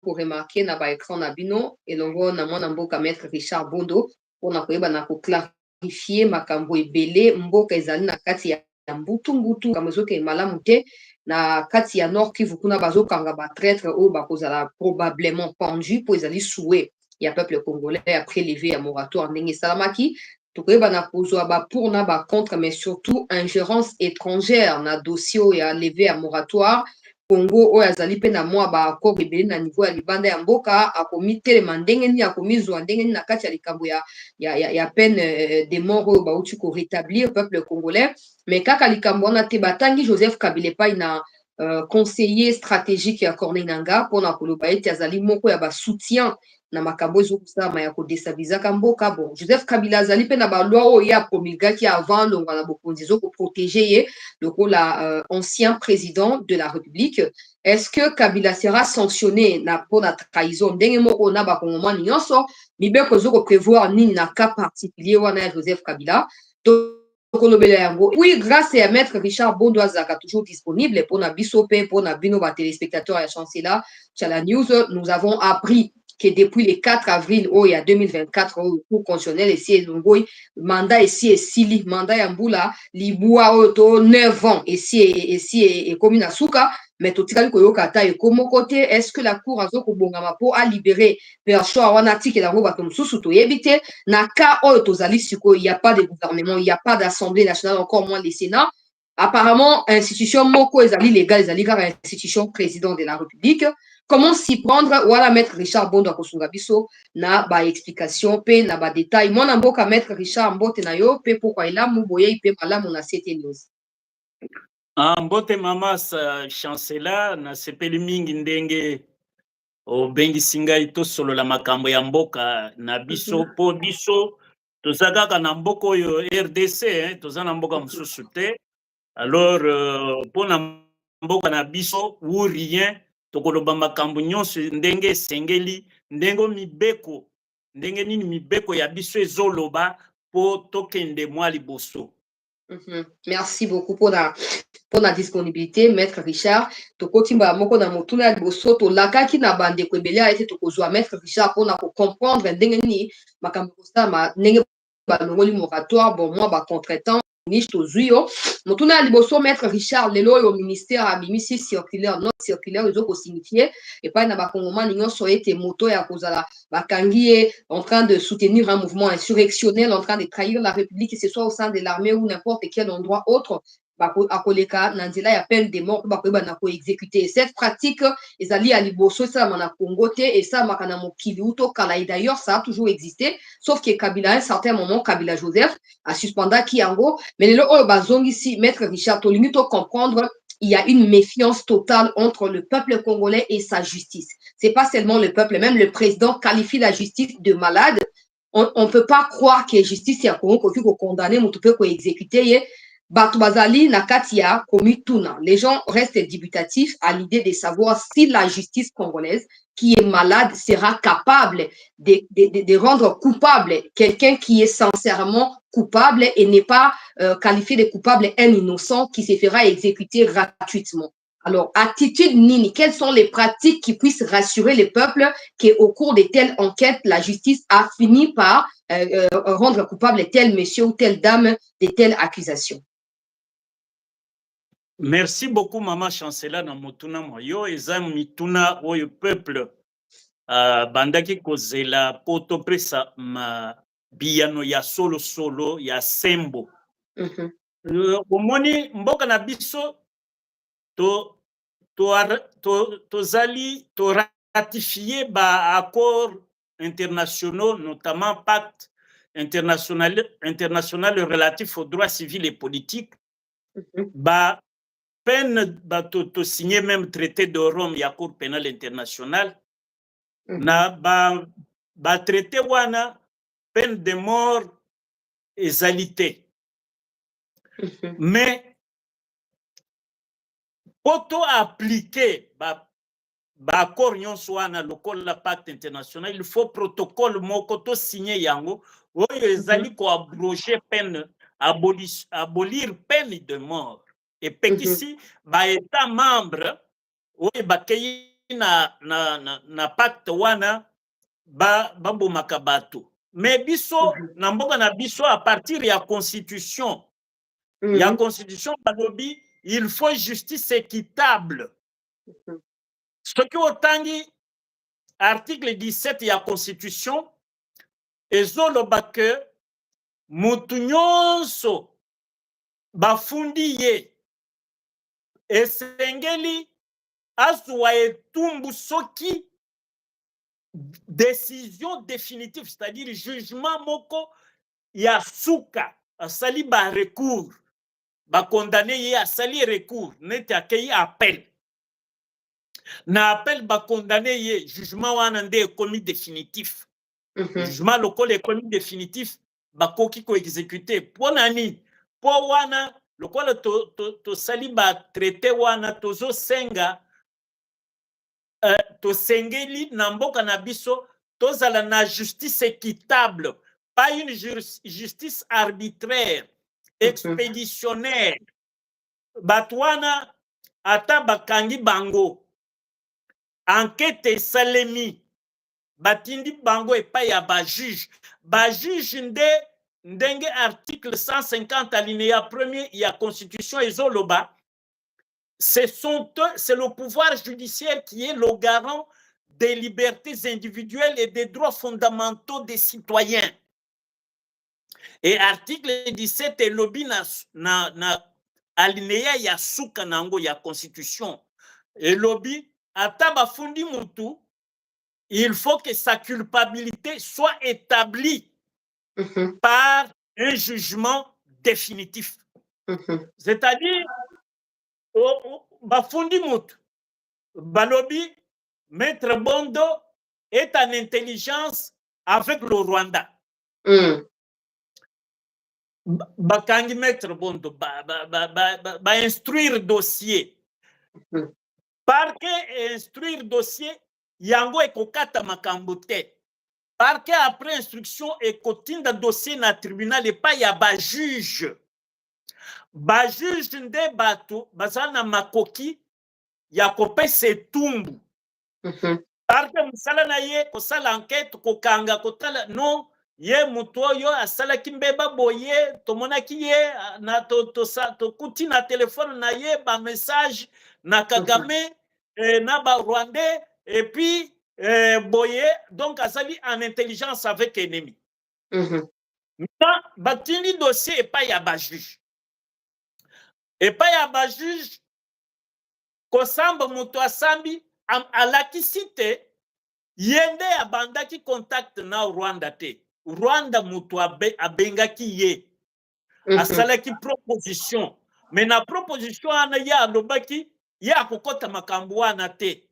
pour remarquer na ba écran na bino elongo na mwana mboka maître Richard Bondo pona koyeba na ko clarifier makambo ebele mboka ezali na kati ya mbutu kama ezoke malamu te na kati ya Nord Kivu kuna bazokanga ba traître oyo bakozala probablement pendu po ezali souhait ya peuple congolais après levé ya moratoire ndenge esalamaki tokoyeba na kozwa ba pour na ba contre mais surtout ingérence étrangère na dossier oyo ya levé ya moratoire Congo oyo azali mpe na mwa baaccord ebele na niveau ya libanda ya mboka akomi telema ndenge nini akomi zwa ndenge nini na kati ya likambo ya peine de mort oyo bauti korétablir peuple congolais mais kaka likambo wana te batangi Joseph Kabila epai na conseiller stratégique ya Corneille Nangaa mpona koloba ete azali moko ya basoutien na makambo ezokosalama ya kodestabilizaka mboka bon Joseph Kabila azali mpe na baloi oyo ye apromulgaki avant longwa na bokonzi ezokoprotege ye lokola ancien président de la République. Est-ce que Kabila sera sanctionné pour la trahison ndenge moko na bakongomani nyonso mibeko ezokoprévoir nini na cas particulier wana ya Joseph Kabila oui, grâce à Maître Richard Bondo azaka toujours disponible pour na biso pe pour na bino ba téléspectateurs ya chancela Chala News nous avons appris que depuis le 4 avril il y a 2024 au cours constitutionnel ici Elongoi mandat ici et sili mandat ya mbula libua auto 9 ans ici et commune asuka mais totikali koyoka ata ekomo côté est-ce que la cour azokobongama po a libérer perso wana tikela ngo bato mususu toyebi te na cas oyo tozali siko il y a pas de gouvernement il y a pas d'assemblée nationale encore moins le Sénat apparemment institution moko ezali légale ezali kaka institution président de la République. Comment s'y prendre wala maître Richard Bondo akosunga biso na ba explication pe na ba détail mona mboka maître Richard mbote na yo pe pourquoi elamu boye pe malamu na CT News. Mbote mama sa chancela na sepeli mingi ndenge obengisi ngai tosolola makambo ya mboka na biso po biso toza kaka na mboka oyo RDC toza na mboka mosusu te alors mpo na mboka na biso ou rien tokoloba makambo nyonso ndenge esengeli ndenge nini mibeko ya biso ezoloba po tokende mwa liboso. Merci beaucoup pour la disponibilité, Maître Richard. Tokotimba moko na motuna liboso to lakaki na bande ko ebele a été tokozwa Maître Richard pour na comprendre ndenge ni makambo kosama ndenge balongoli moratoire bon moi ba contretemps niche tozuyo motuna liboso Maître Richard lelo au ministère abimisi circulaire non circulaire ezoko signifier et pas na bakongomani nyonso ete moto ya kozala bakangi en train de soutenir un mouvement insurrectionnel en train de trahir la République que ce soit au sein de l'armée ou n'importe quel endroit autre akoleka na nzela ya peine de mort bakoyeba na koexécuter cette pratique ezali ya liboso esalama na Congo te esalamaka na mokili uto kala et d'ailleurs ça a toujours existé sauf que Kabila à un certain moment Kabila Joseph a suspendaki yango mais lelo oyo bazongisi Maître Richard tolingi to comprendre il y a une méfiance totale entre le peuple congolais et sa justice. C'est pas seulement le peuple, même le président qualifie la justice de malade. On ne peut pas croire que la justice est condamnée, mais on peut exécuter. Batubazali Nakatia Komituna. Les gens restent dubitatifs à l'idée de savoir si la justice congolaise qui est malade sera capable de rendre coupable quelqu'un qui est sincèrement coupable et n'est pas qualifié de coupable un innocent qui se fera exécuter gratuitement. Alors, attitude Nini, quelles sont les pratiques qui puissent rassurer les peuples qu'au cours de telles enquêtes, la justice a fini par rendre coupable tel monsieur ou telle dame de telles accusations? Merci beaucoup, Maman Chancela na motuna moyo eza mituna oyo peuple bandaki kozela poto presa ma biyano ya solo ya sembo. Omoni mboka na biso tozali to ratifier ba accords internationaux notamment pacte international relatif aux droits civils et politiques ba peine to signer même traité de Rome ya Cour pénale internationale na ba traité wana peine de mort ezalité mais poto appliquer ba accord nyonso wana lokola pacte international il faut protocole moko to signer yango oyo ezali ko abroger peine abolir peine de mort et pekisi ba état membre oyo bakei na pacte wana babomaka bato. Mais biso na mboka na biso à partir ya constitution ya constitution balobi il faut justice équitable. Ce qui otangi article 17 ya constitution ezoloba ke mutu nyonso bafundi ye esengeli azwa etumbu soki décision définitive, c'est-à-dire jugement moko ya suka asali ba recours ba condamné ye asali recours neti akei appel na appel ba condamné ye jugement wana nde ekomi définitif. Jugement lokola ekomi définitif bakoki ko exécuter pona nini po wana lokola to sali ba traité wana tozo senga tosengeli na mboka na biso tozala na justice équitable, pas une justice arbitraire, expéditionnaire. Batwana ata bakangi bango enquête esalemi batindi bango epai ya bajuge nde ndenge article 150 alinéa 1er ya constitution ezoloba. C'est le pouvoir judiciaire qui est le garant des libertés individuelles et des droits fondamentaux des citoyens. Et article 17 est lobby na alinéa ya suka nango ya constitution. Et lobby ataba fundi mutu, il faut que sa culpabilité soit établie par un jugement définitif. C'est-à-dire bafundi mutu balobi Maître Bondo est en intelligence avec le Rwanda. Bakangi Maître Bondo ba instruire dossier. Parquet instruire dossier yango ekokata makambo te. Parquet après instruction ekotinda dossier na tribunal epa ya ba juge. Ba juge nde bato bazana makoki ya kopesa etumbu. Parke musala na ye kosala enquête kokanga kotala non ye mutu oyo asalaki mbeba boye tomonaki ye na tokuti na telefone na ye ba message na Kagame na ba Rwandais et puis boye donc azali en intelligence avec ennemi. Maintenant batindi dossier epai ya ba juge. Epai ya ba juge kosamba mutu asambi alakisi te yende abandaki contact na Rwanda te. Rwanda mutu abengaki ye asalaki proposition, mais na proposition ana ye alobaki ye akokota makambo wana te.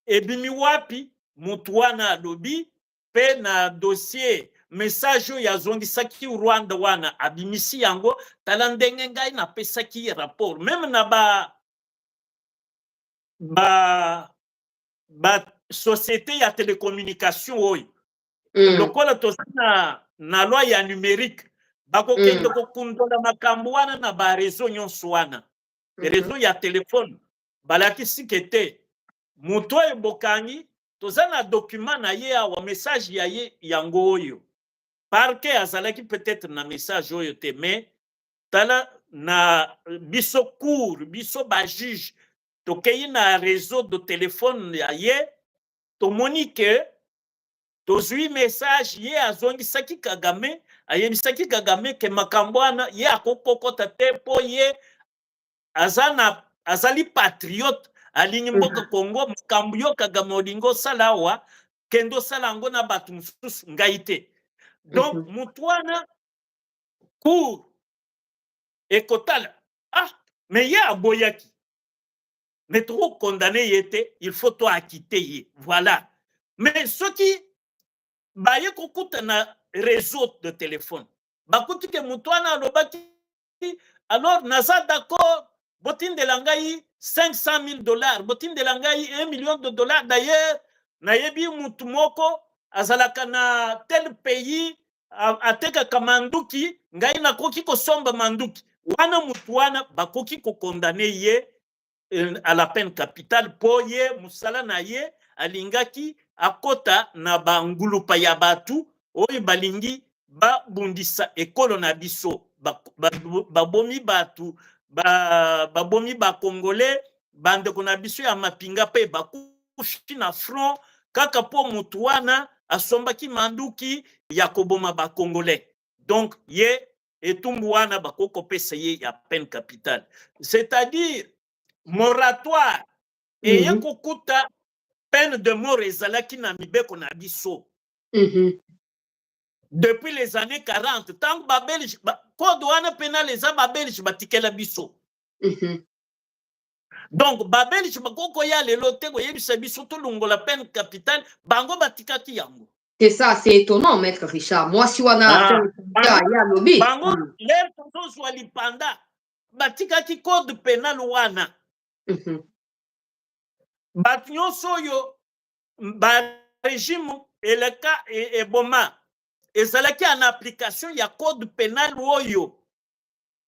Ebimi wapi mutu wana alobi pe na dossier message oyo azongisaki Rwanda wana abimisi yango tala ndenge ngai napesaki rapport même na ba société ya télécommunication oyo lokola tozana na loi ya numérique bakokende kokundola makambo wana na ba réseau nyonso wana réseau ya téléphone balakisi kete mutu oyo bokangi tozana document na ye awa message ya ye yango oyo parquet azalaki peut-être na message oyo te mais tala na biso cour biso ba juge tokei na réseau de téléphone ya ye tomoni ke tozwi message ye azongisaki Kagame ayebisaki Kagame ke makambo wana ye akokokota te po ye azali patriote alingi mboka Congo makambo yo Kagame olingo sala wa kendo sala ngo na batu mususu ngai te. Donc mutu wana cour ekotala mais ye aboyaki mais trop condamné yete, il faut toi acquitter ye. Voilà. Mais ce qui baye kokuta na réseau de téléphone. Bakuti ke mutwana lobaki alors naza d'accord botin de langai $500,000, botin de langai $1 million d'ailleurs nayebi mutu moko azalaka na tel pays ateka kamanduki ngai nakoki kosomba manduki wana mutu wana bakoki ko condamner ye à la peine capitale po ye musala na ye alingaki akota na bangulupa ya batu oyo balingi babundisa ekolo na biso babomi batu babomi bakongole bandeko na biso ya mapinga pe bakufi na front kaka po mutu wana asombaki manduki ya koboma bakongole. Donc ye etumbu wana bakokopesa ye ya peine capitale, c'est-à-dire moratoire eye kokuta peine de mort ezalaki na mibeko na biso depuis les années 40 tant que babelge code wana pénal eza babelge batikela biso. Donc babelge bakoko ya lelo te koyebisa biso tolongola peine capitale bango batikaki yango. C'est ça, c'est étonnant, Maître Richard. Moi, si on a lobby. Bango, l'air soit lipanda, batikaki code pénal wana. Batnyo soyo, ba régime et le cas et boma. Et ça qui en application, il y a code pénal oyo.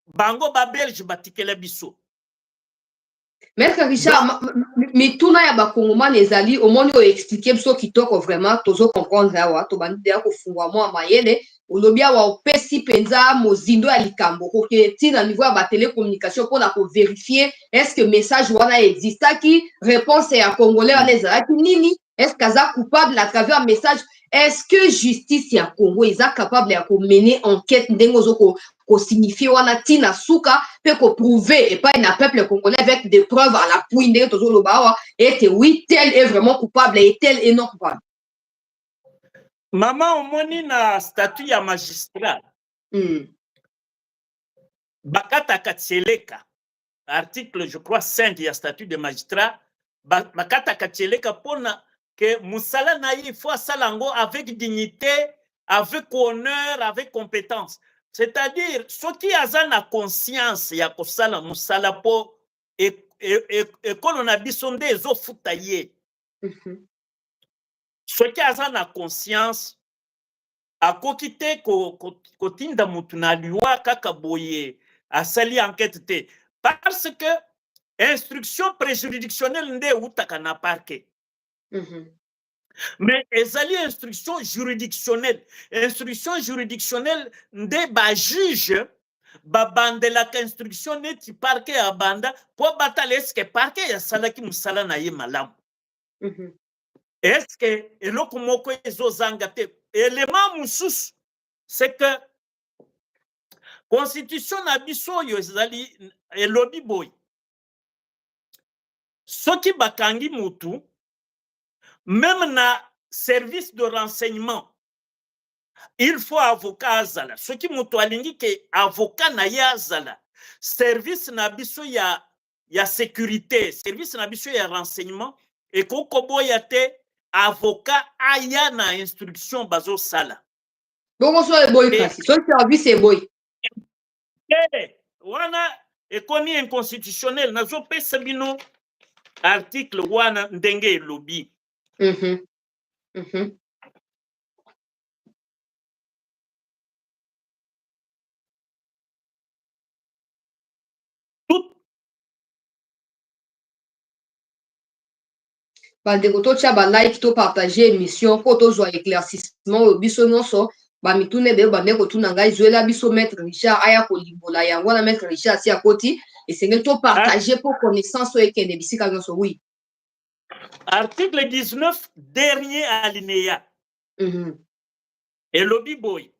Bango ba belge batikela biso. Maître Richard, mais tout na ya ba Congolais les alliés au moins yo expliquer biso kitoko vraiment tozo comprendre awa to bandi ya ko fungwa mo mayele olobia wa opesi penza mozindo ya likambo ko ke tina niveau ya ba télécommunication pour na ko vérifier est-ce que message wana existaki réponse ya congolais wana ezalaki nini est-ce kaza coupable à travers message est-ce que justice ya Congo est capable ya ko mener enquête ndengo ko signifier wana tina suka peut ko prouver et pas un peuple congolais avec des preuves à l'appui ndenge tozo loba et que oui tel est vraiment coupable et tel est non coupable. Maman omoni na statut ya magistrat bakata katseleka article je crois 5 ya statut de magistrat bakata katseleka pona que musala na il faut salango avec dignité, avec honneur, avec compétence. C'est-à-dire ceux qui ont la conscience ya kosala musala po et qu'on a bisonde ezo futaye. Ceux qui ont la conscience a kokite kotinda mutu na liwa kaka boye asali enquête te parce que instruction préjuridictionnelle nde utaka na parquet. Mais ezali instruction juridictionnelle. Instruction juridictionnelle nde ba juge babandelaka instruction neti parquet ya banda po batala eske parquet ya salaki musala na ye malamu. Eske eloko moko ezozanga te. Élément mususu c'est que constitution na biso yo ezali elobi boy. Soki bakangi mutu même na service de renseignement, il faut avocat azala. Ce qui mutu alingi ke avocat na ya azala. Service na biso ya sécurité, service na biso ya renseignement, et kokobo ya te avocat aya na instruction bazo sala. Donc so e boy kasi, so service e boy. Wana ekomi inconstitutionnel nazo pesa bino article wana ndenge elobi. Bandeko totia ba like to partager émission po tozwa éclaircissement o biso nyonso ba mitune be bandeko tuna ngai zwela biso Maître Richard aya ko limbola yango na Maître Richard si akoti esengeli to partager pour connaissance o ekende bisika nyonso. Oui. Article 19 dernier alinéa. Et lobby boy.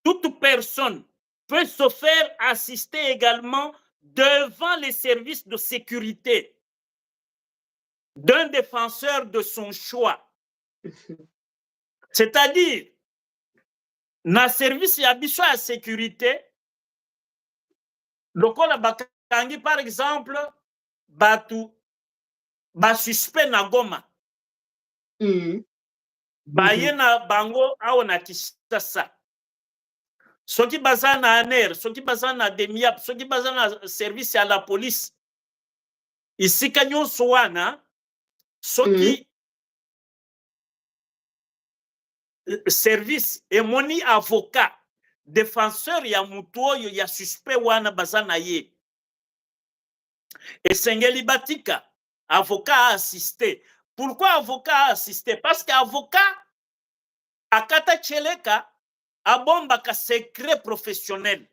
Toute personne peut se faire assister également devant les services de sécurité d'un défenseur de son choix. C'est-à-dire, na service ya biso ya sécurité, lokola bakangi par exemple, batu, ba suspect na Goma. Baye na bango awo na Kinshasa. Soki baza na ANER, soki baza na DEMIAP, soki baza na service ya la police. Isika nyonso wana, soki service emoni avocat, défenseur ya mutu oyo ya suspect wana baza na ye. Et Sengeli Batika, avocat a assisté. Pourquoi avocat a assisté? Parce qu'avocat, Akata Tcheleka, a bombaka secret professionnel.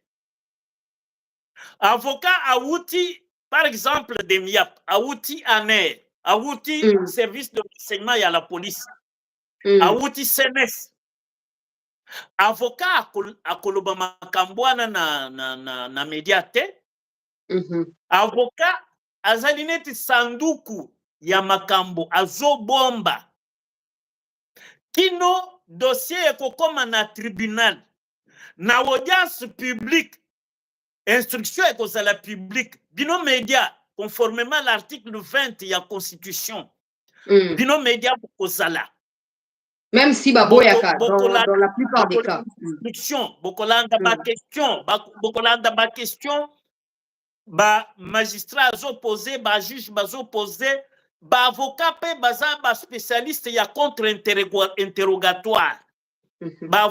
Avocat a outil, par exemple, des MIAP, a outil ANER, a outil service de renseignement et à la police, a outil CNS. Avocat a koloba makambwana na mediate. Avocat azalineti sanduku ya makambo azobomba. Kino dossier ekokoma na tribunal. Na audience publique. Instruction ekozala publique. Bino média, conformément à l'article 20 de la Constitution. Bino média ekozala. Même si Baboyaka, dans la plupart des cas. Bokolanda ba question, bokolanda ba question, ba magistrat azo posé, ba juge bazo posé, ba avocat pe baza ba spécialiste ya contre-interrogatoire. Ba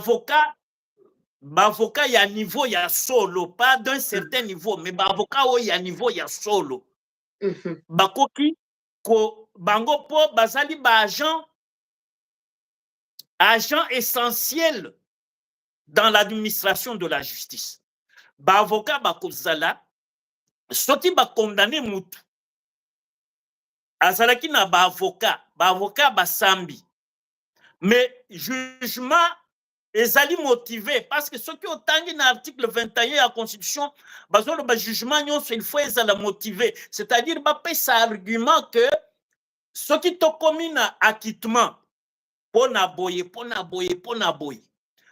avocat ya niveau ya solo, pas d'un certain niveau, mais ba avocat o ya niveau ya solo. Bakoki ko bango po bazali ba agent essentiel dans l'administration de la justice. Ba avocat ba kozala soti ba condamné mutu. Azalaki na ba avocat ba sambi. Mais jugement ezali motivé parce que ceux qui ont tangi dans l'article 21 de la Constitution, bazolo ba jugement nyonso il faut ezala motivé, c'est-à-dire ba pesa argument que ceux qui to commis na acquittement pona boye.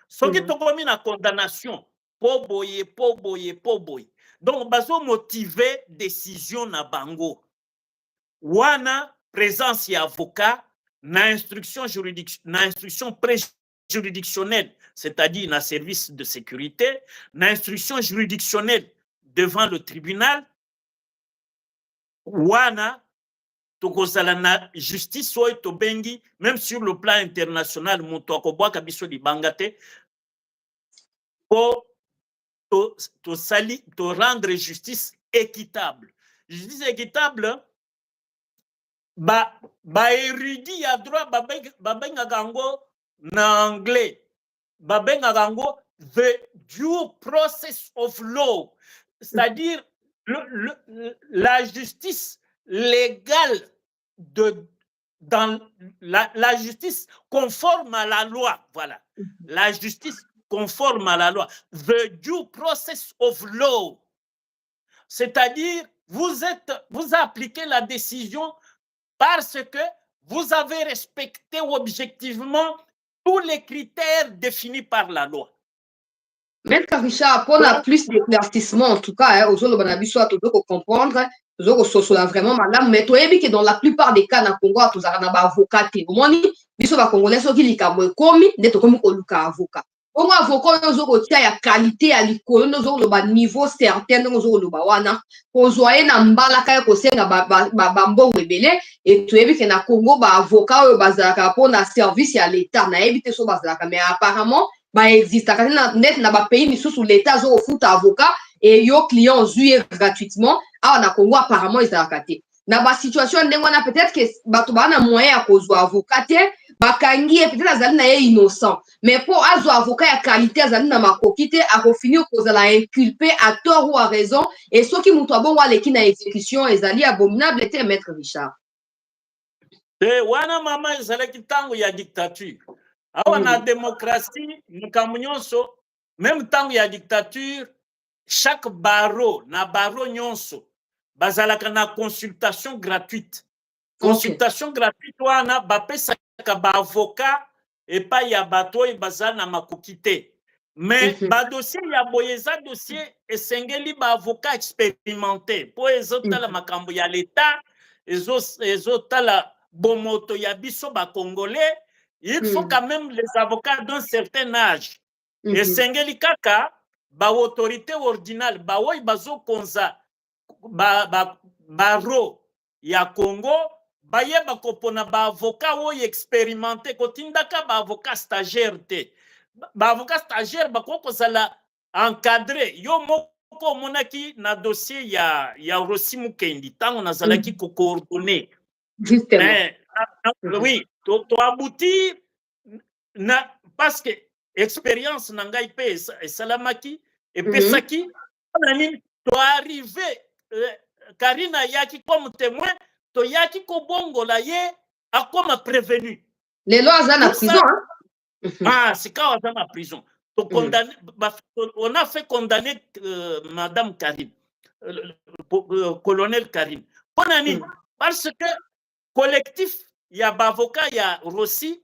Ceux qui to commis na condamnation po boye. Donc bazo motivé décision na bango. Wana présence ya avocat na instruction préjuridictionnelle, c'est-à-dire na service de sécurité, na instruction juridictionnelle devant le tribunal. Wana tokozala na justice oyo tobengi, même sur le plan international, moto akobwaka biso libanga te po to rendre justice équitable. Justice équitable, ba érudit ya droit babengaka yango na anglais, babengaka yango the due process of law, c'est-à-dire la justice légale dans la justice conforme à la loi. Voilà. La justice conforme à la loi. The due process of law. C'est-à-dire, vous appliquez la décision parce que vous avez respecté objectivement tous les critères définis par la loi. Maître Richard, pour la plus d'éclaircissement, en tout cas, aux autres banabiso à tout comprendre, aux autres vraiment madame, mais toi, que dans la plupart des cas, na Congo, tous arana ba avocat, au moins, biso ba congolais, ceux qui likamwe komi, d'être comme oluka avocat. Au moins, avocat, nous autres tia ya qualité à l'école, nous autres ba niveau certain, nous autres ba wana, pour zoyer na mbala kaya kosenga ba mbongo ebele, et tu que na Congo ba avocat, ba zaka pour na service à l'État, na éviter so ba zaka, mais apparemment, ba existe net na ba pays sous l'état zo fout avocat et yo client zuye gratuitement ah na Congo apparemment ils a raté na ba situation ndengona peut-être que bato ba na moyen ya kozwa avocat ba kangi peut-être azali na innocent mais pour azo avocat ya qualité azali na makoki te akofini kozala inculpé à tort ou à raison et soki mutu abongo aleki na exécution ezali abominable te maître Richard wana mama ezalaki tango ya dictature. Awa na démocratie, nyonso, même temps il y a dictature, chaque barreau, na barreau nyonso, bazalaka na consultation gratuite. Consultation gratuite wana bapesaka ba avocat et pas ya bato et bazala na makokite. Mais ba dossier ya boyeza dossier esengeli ba avocat expérimenté. Po ezotala makambo ya l'état, ezotala bomoto ya biso ba congolais. Il faut quand même les avocats d'un certain âge. Et Sengeli Kaka, ba autorité ordinale, ba woy bazo konza, baro ya Congo, ba yeba kopona ba avocat woy expérimenté, kotindaka ba avocat stagiaire te. Ba avocat stagiaire ba koko zala encadré, yo moko moko monaki na dossier ya Rossi Mukendi tango nazalaki ko coordonner. Justement. Oui, to abouti na parce que expérience na ngai pe salamaki et pesaki nani to arrivé Karina yaki comme témoin to yaki ko bongola ye akoma prévenu. Les lois sont en prison, hein? Ah, c'est quand on est en prison. On a fait condamner Madame Karim, colonel Karim. Parce que collectif, il y a avocat, il y a Rossi,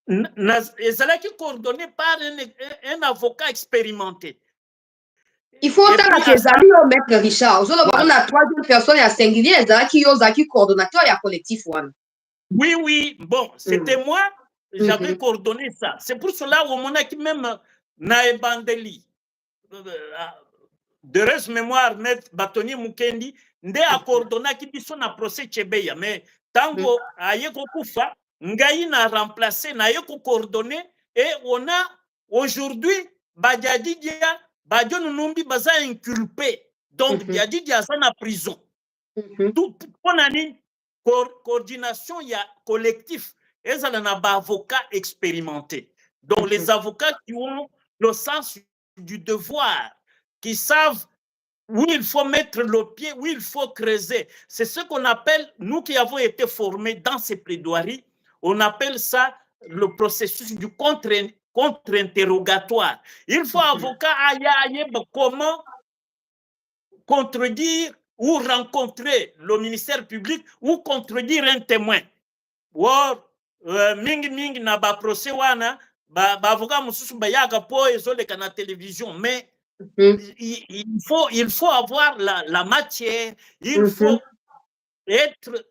ils allaient coordonné par un avocat expérimenté. Il faut entendre que les amis au maître Richard. On a 3 personnes à singulier, qui ont coordonnateur et collectif. Oui, oui, bon, c'était moi, j'avais coordonné ça. C'est pour cela au moment qui même Naebandeli, de reste mémoire, maître Batoni Mukendi, nde a coordonné qui biso na procès Tchebeya. Mais tango ayeko kufa, ngai na remplacé, na yeko coordonné, et on a aujourd'hui, Badiadidia, Badion Numbi baza inculpé. Donc, Badiadidia sont en prison. Tout, on a une coordination, il y a collectif. Et ça, on a des avocats expérimentés. Donc, les avocats qui ont le sens du devoir, qui savent où il faut mettre le pied, où il faut creuser. C'est ce qu'on appelle, nous qui avons été formés dans ces plaidoiries, on appelle ça le processus du contre-interrogatoire. Il faut avocat aïe, comment contredire ou rencontrer le ministère public ou contredire un témoin. Or, mingi na ba procès wana, ba avocat mususu ba yaga po ezoleka na télévision, mais il faut avoir la matière, il faut être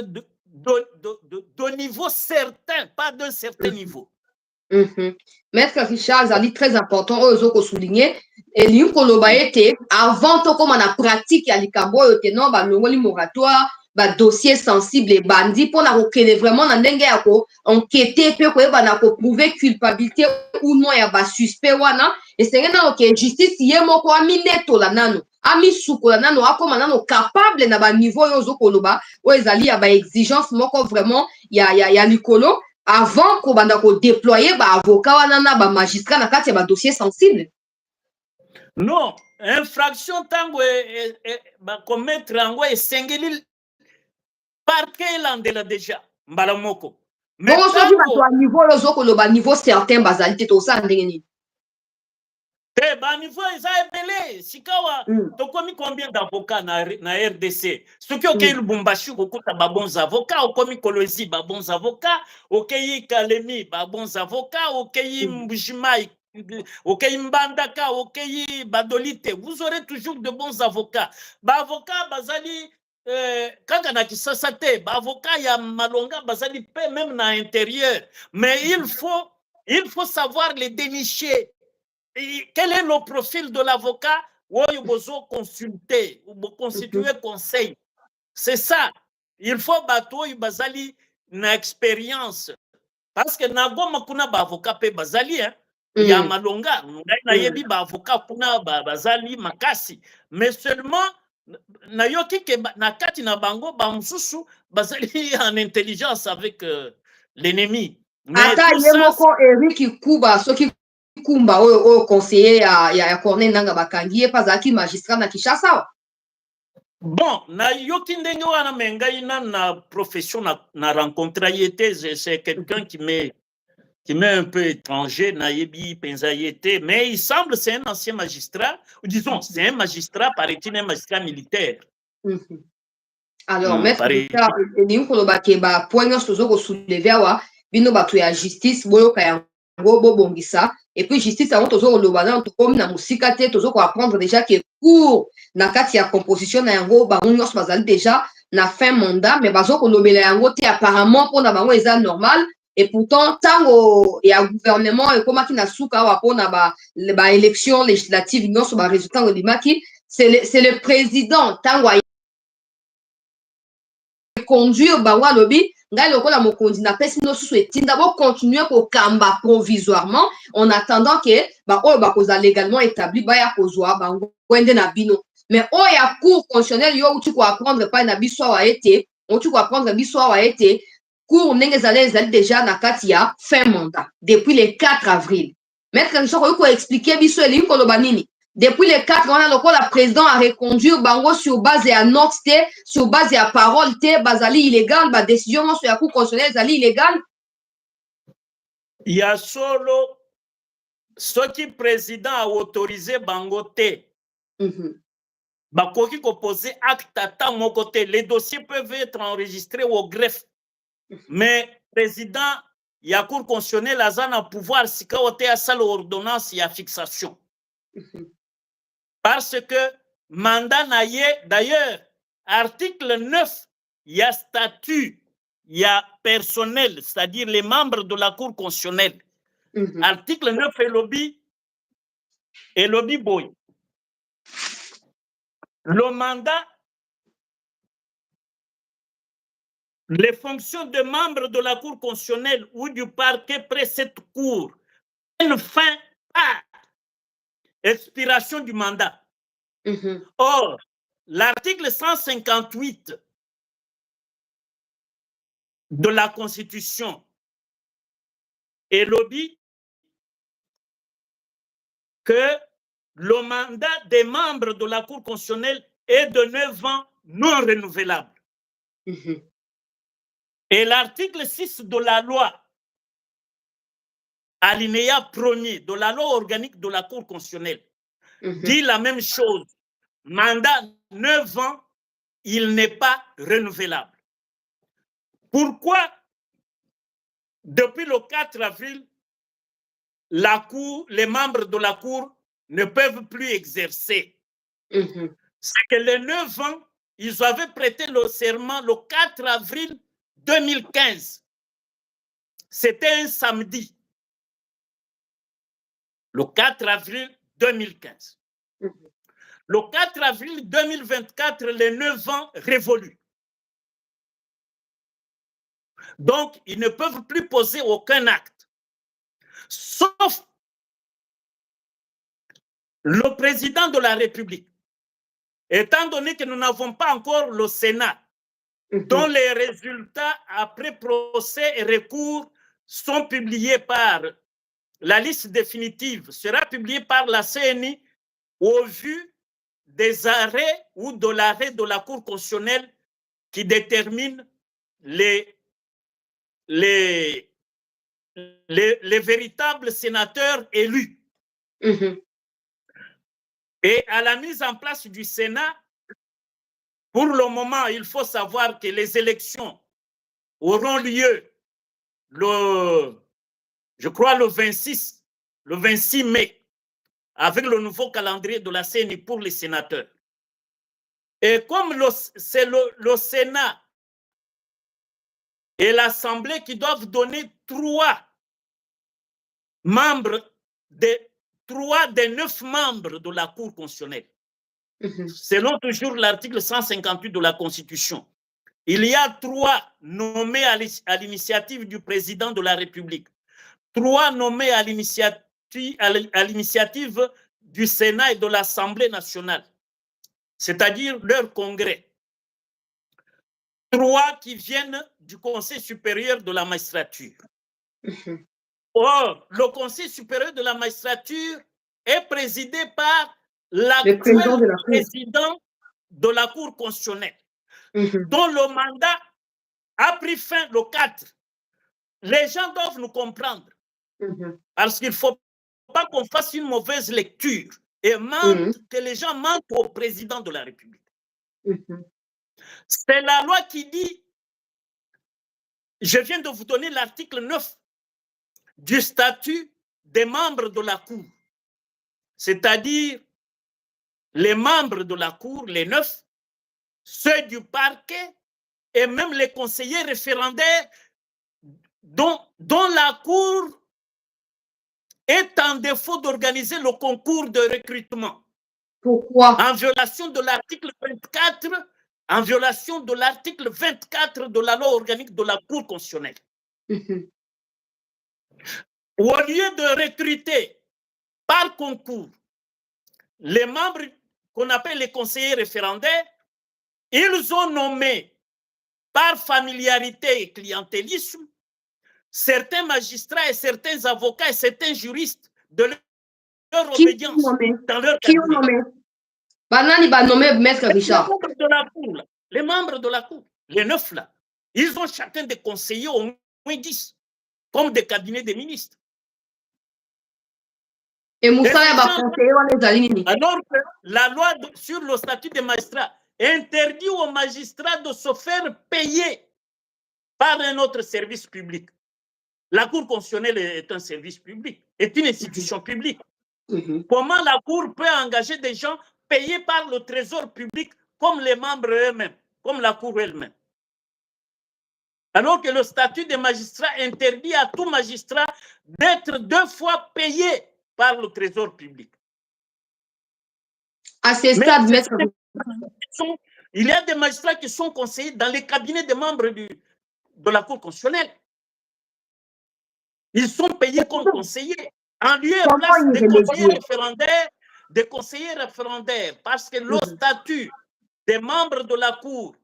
de niveau certain, pas d'un certain niveau. Maître Richard, ça dit très important, eux ont souligné, et l'une avant tout comme on a pratique à l'Ikabo, non, bah, le moratoire, bah, dossier sensible et bandit, pour nous vraiment dans l'engue, enquêter, pour prouver culpabilité ou non, il y a un suspect, et c'est que justice, il y a un peu mineto la nano, ami souko la nano, comme nano capable na ba niveau yozo koloba, ou ezali ya ba exigence moko vraiment, il y a l'icolo. Avant qu'on déployer un avocat ou un magistrat dans le dossier sensible. Non, infraction tango commettre en et singeli parquet l'andela déjà mbalamoko. Mais bon, ça dit niveau certain basalité tout ça ndengeni. Niveau Isabelle, Sikawa, tu commis combien d'avocats na RDC? Ce qui est le Bumbashi, beaucoup de bons avocats, au commis Kolosi, bons avocats, au Keyi Kalemi, bons avocats, au Keyi Mbujimai, au Keyi Mbandaka, au Keyi Badolite. Vous aurez toujours de bons avocats. Avocat, Bazali, quand on a qui s'assate, avocat, il y a Malonga, Bazali, même dans l'intérieur. Mais il faut savoir les dénicher. Et quel est le profil de l'avocat où il faut consulter, ou constituer conseil? C'est ça. Il faut battre bazali na expérience. Parce que na goma kuna ba avocat pe bazali il y a malonga, na yebi ba avocat kuna bazali makasi. Mais seulement na yoki ke na kati na bango ba mususu bazali en intelligence avec l'ennemi. Ata yemoko Eric Kuba soki Kumba au conseiller ya Corneille Nanga Bakangi pas aki magistrat na Kinshasa. Bon, na yoki ndenge wana mengai na profession na rencontré c'est quelqu'un qui m'est un peu étranger na yebi pensaïté, mais il semble c'est un ancien magistrat ou disons c'est un magistrat paraît-il un magistrat militaire. Alors maître Richard ni ko ba ke ba point sozo ko soulever wa bino batu ya justice boyo ka bongisa. Et puis justice avant toujours le bazar comme na musika te toujours ko apprendre déjà que pour na kati ya composition na yango ba nyos bazali déjà na fin mandat mais bazo ko lobela yango te apparemment pour na bango eza normal et pourtant tango ya gouvernement et comme qui na suka wa pona ba élection législative nyos ba résultat ngolima ki c'est le président tango reconduire bango lobi ngai lokola mokonzi na pesi no susu etinda bo continuer ko kamba provisoirement en attendant que ba oyo bakoza légalement établi baya kozwa bango wende na bino mais oyo ya cour constitutionnelle yo uti ko apprendre pa na biso awa ete uti ko apprendre biso awa ete cour ndenge ezali déjà na kati ya fin mandat depuis le 4 avril maître Richard koyi ko expliquer biso elingi koloba nini depuis le 4 wana lokola président a reconduire bango sur base ya note te sur base ya parole te bazali illégal ba décision nyonso ya cour constitutionnelle ezali illégal ya solo soki président a autorisé bango te bakoki koposer acte ata moko te les dossiers peuvent être enregistrés au greffe mais président ya cour constitutionnelle aza na pouvoir sika oyo te asala ordonnance ya fixation parce que mandat na ye d'ailleurs article 9 il y a statut il y a personnel c'est-à-dire les membres de la cour constitutionnelle article 9 elobi boy le mandat les fonctions de membres de la cour constitutionnelle ou du parquet près cette cour prennent fin à expiration du mandat. Or, l'article 158 de la Constitution est lobby que le mandat des membres de la Cour constitutionnelle est de 9 ans non renouvelable. Et l'article 6 de la loi, alinéa 1er de la loi organique de la Cour constitutionnelle, dit la même chose. Mandat 9 ans, il n'est pas renouvelable. Pourquoi, depuis le 4 avril, la Cour, les membres de la Cour ne peuvent plus exercer? C'est que les 9 ans, ils avaient prêté le serment le 4 avril 2015. C'était un samedi. Le 4 avril 2015. Le 4 avril 2024, les 9 ans révolus. Donc, ils ne peuvent plus poser aucun acte. Sauf le président de la République. Étant donné que nous n'avons pas encore le Sénat, dont les résultats après procès et recours sont publiés par la liste définitive, sera publiée par la CNI au vu des arrêts ou de l'arrêt de la Cour constitutionnelle qui détermine les véritables sénateurs élus. Et à la mise en place du Sénat, pour le moment, il faut savoir que les élections auront lieu je crois le 26 mai, avec le nouveau calendrier de la CNI pour les sénateurs. Et comme c'est le Sénat et l'Assemblée qui doivent donner 3 des 9 membres de la Cour constitutionnelle, selon toujours l'article 158 de la Constitution, il y a 3 nommés à l'initiative du président de la République, 3 nommés à l'initiative du Sénat et de l'Assemblée nationale, c'est-à-dire leur congrès. 3 qui viennent du Conseil supérieur de la magistrature. Or, le Conseil supérieur de la magistrature est présidé par l'actuel président de la Cour constitutionnelle, dont le mandat a pris fin le 4. Les gens doivent nous comprendre, parce qu'il ne faut pas qu'on fasse une mauvaise lecture et que les gens mentent au président de la République. C'est la loi qui dit, je viens de vous donner l'article 9 du statut des membres de la Cour, c'est-à-dire les membres de la Cour, les 9, ceux du parquet et même les conseillers référendaires dont la Cour est en défaut d'organiser le concours de recrutement. Pourquoi? En violation de l'article 24 en violation de l'article 24 de la loi organique de la Cour constitutionnelle. Au lieu de recruter par concours les membres qu'on appelle les conseillers référendaires, ils ont nommé par familiarité et clientélisme certains magistrats et certains avocats et certains juristes de leur obédience dans leur Qui ont nommé? Banani va nommer Maître Richard. Les membres de la Cour, les 9 là, ils ont chacun des conseillers au moins 10, comme des cabinets des ministres. Et Moussa va conseiller les alignés. Alors que la loi sur le statut des magistrats interdit aux magistrats de se faire payer par un autre service public. La Cour constitutionnelle est un service public, est une institution publique. Comment la Cour peut engager des gens payés par le trésor public comme les membres eux-mêmes, comme la Cour elle-même? Alors que le statut des magistrats interdit à tout magistrat d'être 2 fois payé par le trésor public. À ce stade, Maître, il y a des magistrats qui sont conseillés dans les cabinets des membres de la Cour constitutionnelle. Ils sont payés comme conseillers, en lieu et place des conseillers référendaires, parce que le statut des membres de la Cour,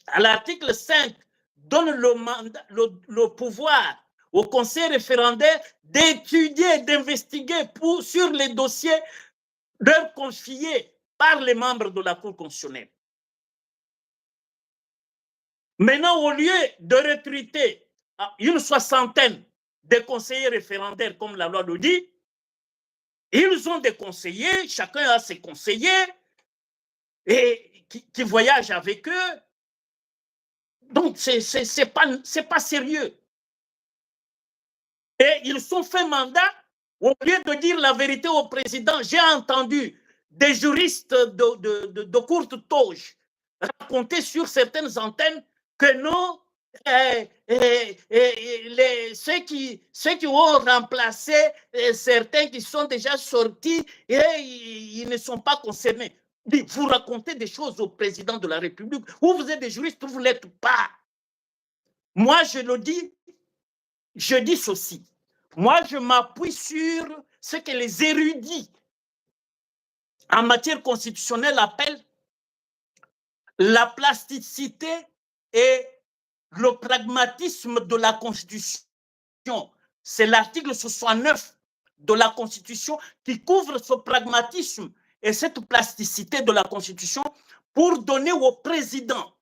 à l'article 5, donne le pouvoir au conseil référendaire d'étudier, d'investiguer sur les dossiers leur confiés par les membres de la Cour constitutionnelle. Maintenant, au lieu de recruter une soixantaine de conseillers référendaires, comme la loi le dit, ils ont des conseillers, chacun a ses conseillers, et qui voyagent avec eux. Donc, c'est pas sérieux. Et ils sont fait mandat, au lieu de dire la vérité au président. J'ai entendu des juristes de courte toge raconter sur certaines antennes que non, ceux qui ont remplacé certains qui sont déjà sortis, ils ne sont pas concernés. Vous racontez des choses au président de la République, ou vous êtes des juristes, ou vous ne l'êtes pas. Moi, je le dis, je dis ceci. Moi, je m'appuie sur ce que les érudits en matière constitutionnelle appellent la plasticité et le pragmatisme de la Constitution. C'est l'article 69 de la Constitution qui couvre ce pragmatisme et cette plasticité de la Constitution pour donner au président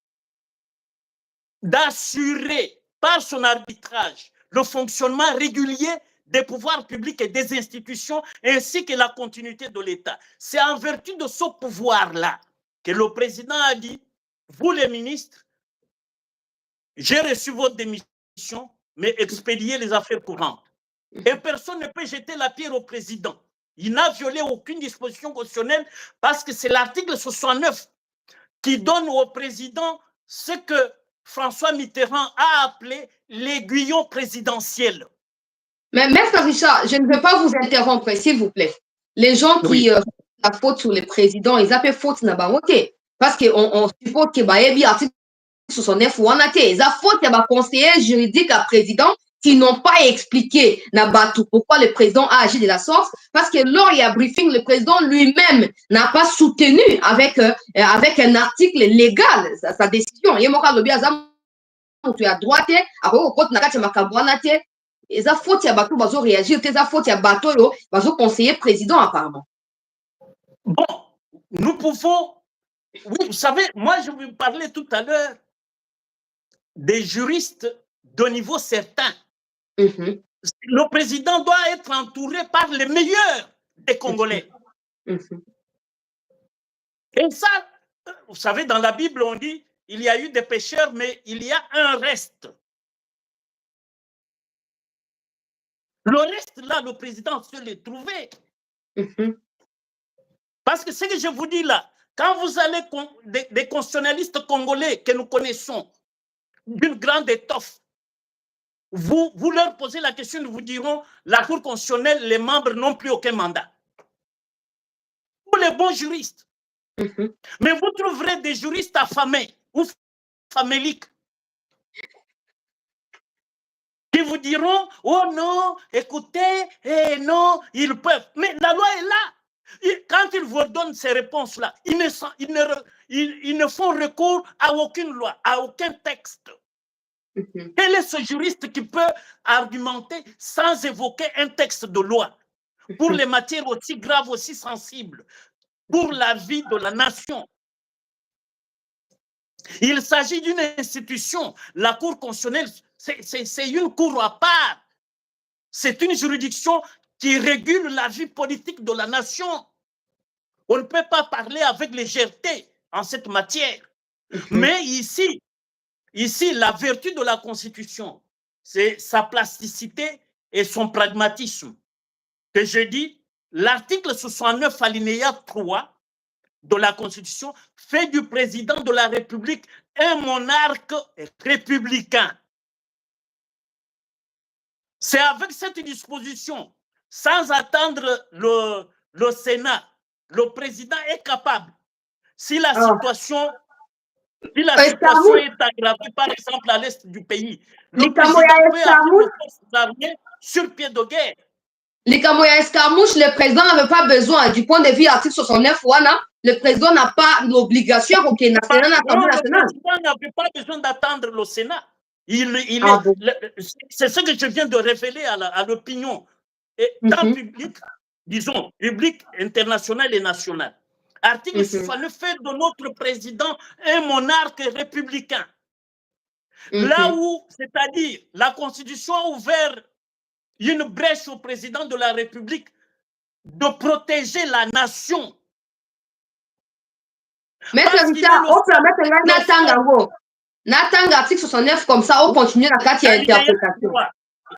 d'assurer par son arbitrage le fonctionnement régulier des pouvoirs publics et des institutions ainsi que la continuité de l'État. C'est en vertu de ce pouvoir-là que le président a dit, vous les ministres, j'ai reçu votre démission, mais expédiez les affaires courantes. Et personne ne peut jeter la pierre au président. Il n'a violé aucune disposition constitutionnelle parce que c'est l'article 69 qui donne au président ce que François Mitterrand a appelé l'aiguillon présidentiel. Mais Maître Richard, je ne veux pas vous interrompre, s'il vous plaît. Les gens qui font la faute sur les présidents, ils appellent faute n'a pas OK. Parce qu'on suppose que l'article 69 ou en a été. Ils ont faute, il y a un conseiller juridique à président qui n'ont pas expliqué pourquoi le président a agi de la sorte. Parce que lors il y a briefing, le président lui-même n'a pas soutenu avec un article légal sa décision. Il y a le biazam tu as droite, après au côté n'a makabwanate. Ils ont faute, il y a bateau, ils ont réagi. Ils ont faute, il y a bateau, ils ont conseiller président apparemment. Bon, nous pouvons. Oui, vous savez, moi je vous parlais tout à l'heure des juristes de niveau certain. Le président doit être entouré par les meilleurs des Congolais. Et ça, vous savez, dans la Bible, on dit, il y a eu des pécheurs, mais il y a un reste. Le reste, là, le président se le trouver. Parce que ce que je vous dis là, quand vous allez des constitutionnalistes congolais que nous connaissons, d'une grande étoffe, vous leur posez la question, ils vous diront, la Cour constitutionnelle, les membres n'ont plus aucun mandat. Pour les bons juristes. Mais vous trouverez des juristes affamés ou faméliques qui vous diront, oh non, écoutez, non, ils peuvent. Mais la loi est là. Quand ils vous donnent ces réponses-là, ils ne font recours à aucune loi, à aucun texte. Quel est ce juriste qui peut argumenter sans évoquer un texte de loi pour les matières aussi graves, aussi sensibles, pour la vie de la nation? Il s'agit d'une institution. La Cour constitutionnelle, c'est une cour à part. C'est une juridiction qui régule la vie politique de la nation. On ne peut pas parler avec légèreté en cette matière. Mais ici, la vertu de la Constitution, c'est sa plasticité et son pragmatisme. Que je dis, l'article 69 alinéa 3 de la Constitution fait du président de la République un monarque républicain. C'est avec cette disposition, sans attendre le Sénat, le président est capable, si la situation est aggravée, par exemple à l'est du pays, le président peut appeler les forces armées sur pied de guerre. Les Camoya escarmouches, le président n'avait pas besoin, du point de vue article 69, le président n'a pas l'obligation au national. Le président n'avait pas besoin d'attendre le Sénat. C'est ce que je viens de révéler à l'opinion, tant public, disons, public, international et national. Article 69 fait de notre président un monarque républicain. Là où, c'est-à-dire, la Constitution a ouvert une brèche au président de la République de protéger la nation. Mais c'est ça, on peut mettre Natanga, article 69, comme ça, on continue la quatrième interprétation.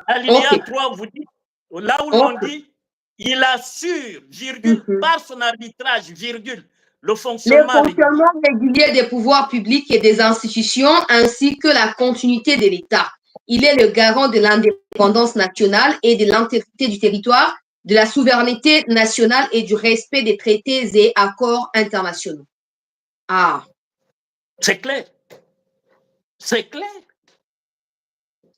Alinéa 3, vous dites, là où l'on dit, il assure, virgule, par son arbitrage, virgule, le fonctionnement régulier des pouvoirs publics et des institutions, ainsi que la continuité de l'État. Il est le garant de l'indépendance nationale et de l'intégrité du territoire, de la souveraineté nationale et du respect des traités et accords internationaux. Ah. C'est clair. C'est clair.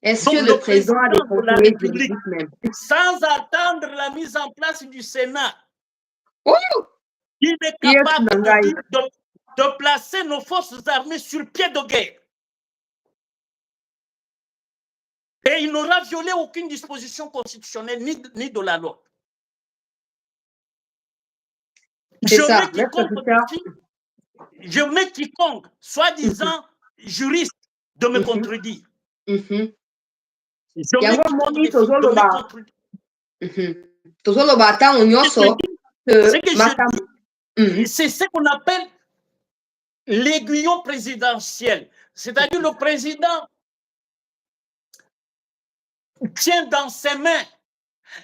Est-ce que le président a des conseillers juridiques même? Sans attendre la mise en place du Sénat, il est capable de placer nos forces armées sur pied de guerre. Et il n'aura violé aucune disposition constitutionnelle ni de la loi. Je mets quiconque, soi-disant juriste, de me contredire. C'est ce qu'on appelle l'aiguillon présidentiel. C'est-à-dire le président tient dans ses mains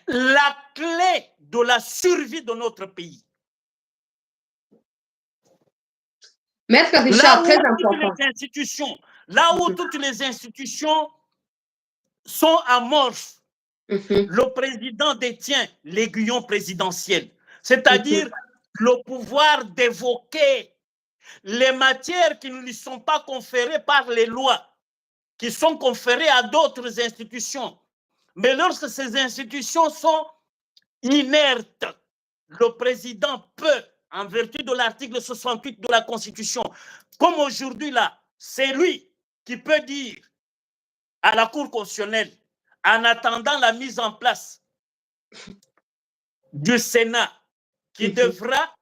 la clé de la survie de notre pays. Maître Richard, très important. Là où toutes les institutions sont amorphes, le président détient l'aiguillon présidentiel, c'est-à-dire le pouvoir d'évoquer les matières qui ne lui sont pas conférées par les lois, qui sont conférées à d'autres institutions. Mais lorsque ces institutions sont inertes, le président peut, en vertu de l'article 68 de la Constitution, comme aujourd'hui là, c'est lui qui peut dire à la Cour constitutionnelle, en attendant la mise en place du Sénat, qui devra,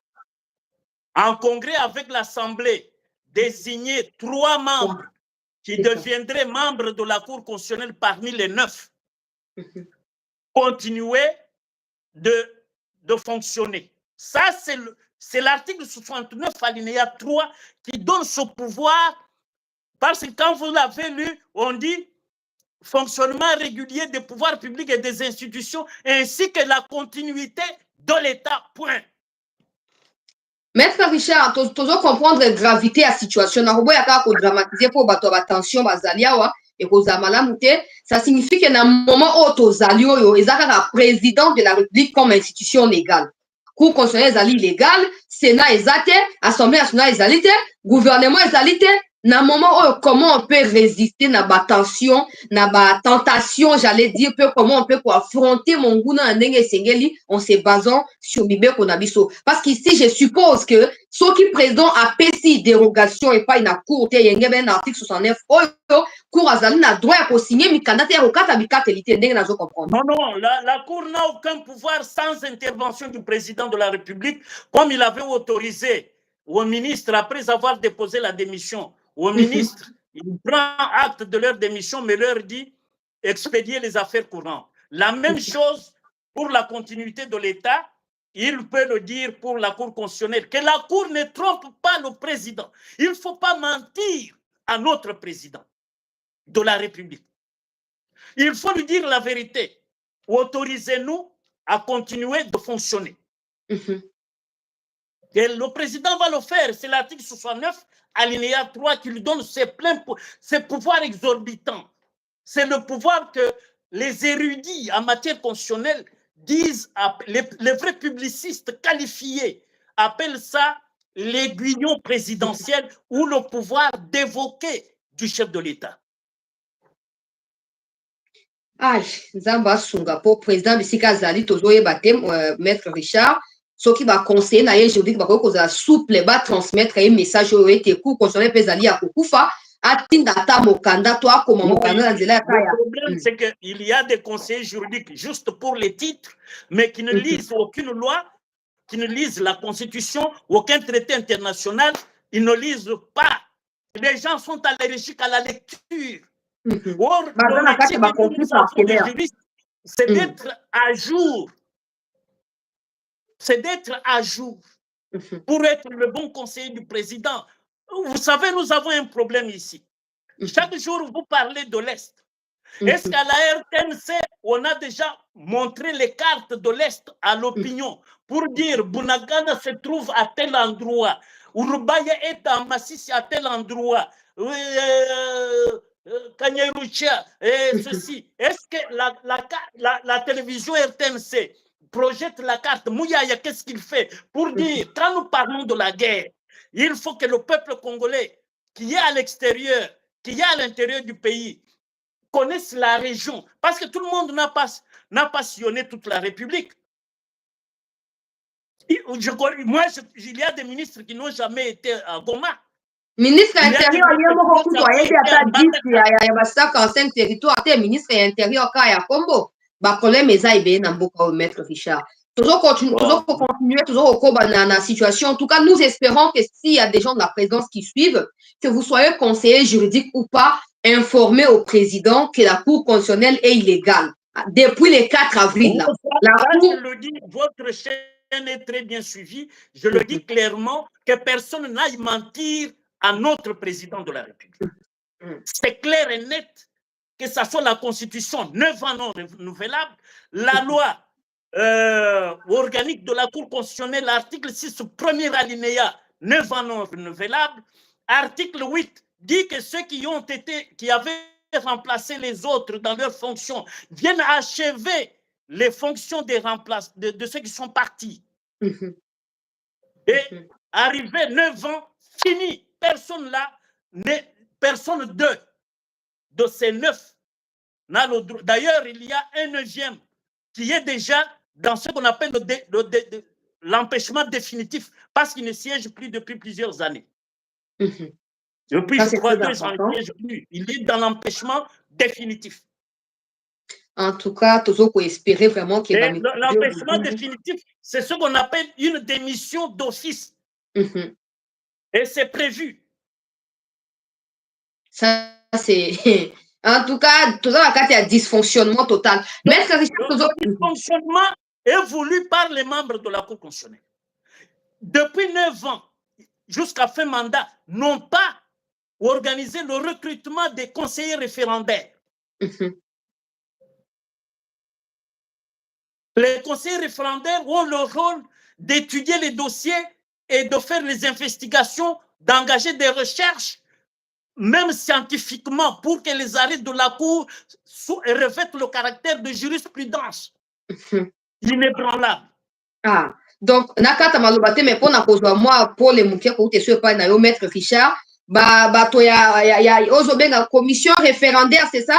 en congrès avec l'Assemblée, désigner 3 membres qui deviendraient membres de la Cour constitutionnelle parmi les 9, continuer de fonctionner. Ça, c'est l'article 69, alinéa 3, qui donne ce pouvoir, parce que quand vous l'avez lu, on dit fonctionnement régulier des pouvoirs publics et des institutions, ainsi que la continuité de l'État, point. Maître Richard, toujours comprendre la gravité de la situation. Dramatiser pour attention et ça signifie qu'à un moment où le président de la République comme institution légale. Cour constitutionnelle est illégale, Sénat est athée, Assemblée nationale est athée, gouvernement est athée. Na moment comment on peut résister na ba tension, na ba tentation, j'allais dire, comment on peut affronter mon goût dans ndenge sengeli en se basant sur Bible qu'on a biso. Parce qu'ici, je suppose que ceux qui président a péci dérogation et pas une cour, il y a un article 69, cour azali na droit à signer mi candidat au 4 habitat élité ndenge na zo comprendre. Non, non, la cour n'a aucun pouvoir sans intervention du président de la République, comme il avait autorisé au ministre après avoir déposé la démission. Au ministre, il prend acte de leur démission, mais leur dit expédier les affaires courantes. La même chose pour la continuité de l'État, il peut le dire pour la Cour constitutionnelle, que la Cour ne trompe pas le président. Il ne faut pas mentir à notre président de la République. Il faut lui dire la vérité. Autorisez-nous à continuer de fonctionner. Et le président va le faire. C'est l'article 69, alinéa 3, qui lui donne ses pouvoirs exorbitants. C'est le pouvoir que les érudits en matière constitutionnelle disent, les vrais publicistes qualifiés appellent ça l'aiguillon présidentiel ou le pouvoir d'évoquer du chef de l'État. Ai, nzamba sunga po président bisika zali tozoyeba te maître Richard soki baconseiller na ye juridique bakoki kozala souple batransmettre ye message oyo ete cour constitutionnelle mpe ezali ya kokufa atinda ata mokanda to akoma mokanda na nzela ya kaya. Le problème, c'est qu'il y a des conseillers juridiques juste pour les titres, mais qui ne lisent aucune loi, qui ne lisent la Constitution, aucun traité international, ils ne lisent pas. Les gens sont allergiques à la lecture. Or, le métier que nous avons de juriste, c'est d'être à jour. C'est d'être à jour pour être le bon conseiller du président. Vous savez, nous avons un problème ici. Chaque jour, vous parlez de l'Est. Est-ce qu'à la RTNC, on a déjà montré les cartes de l'Est à l'opinion pour dire Bunagana se trouve à tel endroit, Urubaya est en Massissi à tel endroit, Kanyerucha, et ceci. Est-ce que la télévision RTNC projette la carte Mouyaya, qu'est-ce qu'il fait pour dire, quand nous parlons de la guerre, il faut que le peuple congolais qui est à l'extérieur, qui est à l'intérieur du pays, connaisse la région. Parce que tout le monde n'a pas sillonné toute la République. Moi, il y a des ministres qui n'ont jamais été à Goma. Ministre intérieur, il y a beaucoup de 55 territoires, ministre intérieur, Kaya Combo. Problème est maître Richard. Toujours continuer, toujours au cours de la situation. En tout cas, nous espérons que s'il y a des gens de la présidence qui suivent, que vous soyez conseiller juridique ou pas, informez au président que la Cour constitutionnelle est illégale. Depuis le 4 avril. Là, je le dis, votre chaîne est très bien suivie. Je le dis clairement, que personne n'aille mentir à notre président de la République. C'est clair et net que ce soit la Constitution 9 ans non renouvelable, la loi organique de la Cour constitutionnelle, l'article 6, premier alinéa, 9 ans non renouvelable, article 8 dit que ceux qui avaient remplacé les autres dans leurs fonctions viennent achever les fonctions de ceux qui sont partis. Et arrivé 9 ans, fini. Personne là, personne de ces 9 n'a le droit. D'ailleurs, il y a un 9e qui est déjà dans ce qu'on appelle l'empêchement définitif parce qu'il ne siège plus depuis plusieurs années. Depuis, je crois, 2 ans, il ne siège plus. Il est dans l'empêchement définitif. En tout cas, toujours pour espérer vraiment qu'il va... L'empêchement définitif, c'est ce qu'on appelle une démission d'office. Et c'est prévu. Ça, c'est... En tout cas, tout ça, il y a un dysfonctionnement total. Mais le dysfonctionnement est voulu par les membres de la Cour constitutionnelle. Depuis 9 ans, jusqu'à fin mandat, n'ont pas organisé le recrutement des conseillers référendaires. Les conseillers référendaires ont le rôle d'étudier les dossiers et de faire les investigations, d'engager des recherches, même scientifiquement, pour que les arrêts de la Cour revêtent le caractère de jurisprudence inébranlable. Ah, Donc, nakata malobate, mais pour nakozwa moi, pour les moukia, pour te souhaiter pas na maître Richard, to ya ozobenga commission référendaire, c'est ça?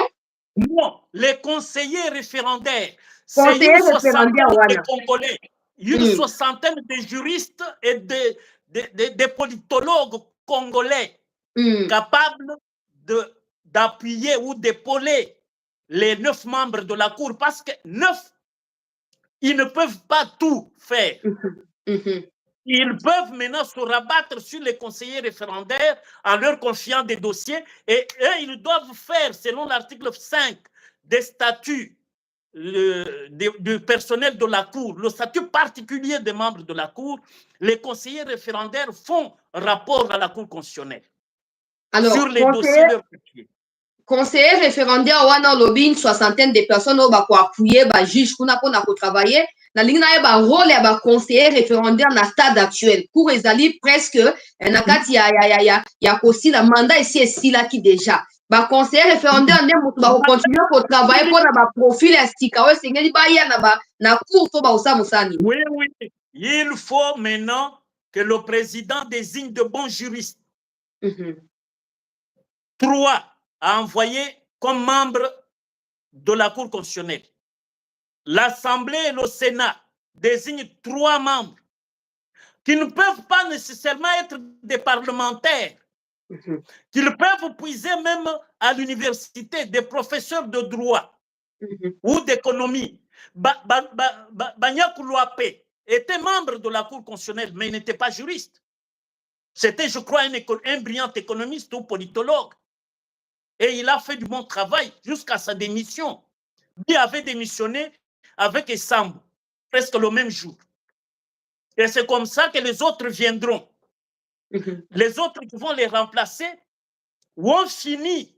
Non, les conseillers référendaires, c'est Conseiller une soixantaine référendaire, de voilà. Congolais, une soixantaine de juristes et de politologues congolais capables d'appuyer ou d'épauler les 9 membres de la Cour, parce que 9, ils ne peuvent pas tout faire. Ils peuvent maintenant se rabattre sur les conseillers référendaires en leur confiant des dossiers et eux, ils doivent faire, selon l'article 5 des statuts du personnel de la Cour, le statut particulier des membres de la Cour, les conseillers référendaires font rapport à la Cour constitutionnelle. Alors, sur les dossiers de papier. Conseiller référendaire, on a lobby une soixantaine de personnes qui ont appuyé le juge pour travailler. Na lingi na ba rôle ya ba conseiller référendaire na stade actuel pour ezali presque na kati ya kosi la mandat ici est là qui déjà ba conseiller référendaire ndé mutu ba continuer ko travailler pour na ba profil ya stika we sengeli ba ya na cour to ba usa musani. Oui, il faut maintenant que le président désigne de bons juristes. 3 à envoyer comme membre de la Cour constitutionnelle. L'Assemblée et le Sénat désignent 3 membres qui ne peuvent pas nécessairement être des parlementaires, qu'ils peuvent puiser même à l'université, des professeurs de droit ou d'économie. Banyakou Loapé était membre de la Cour constitutionnelle, mais il n'était pas juriste. C'était, je crois, un brillant économiste ou politologue. Et il a fait du bon travail jusqu'à sa démission. Il avait démissionné avec Essambu, presque le même jour. Et c'est comme ça que les autres viendront. Les autres qui vont les remplacer ont fini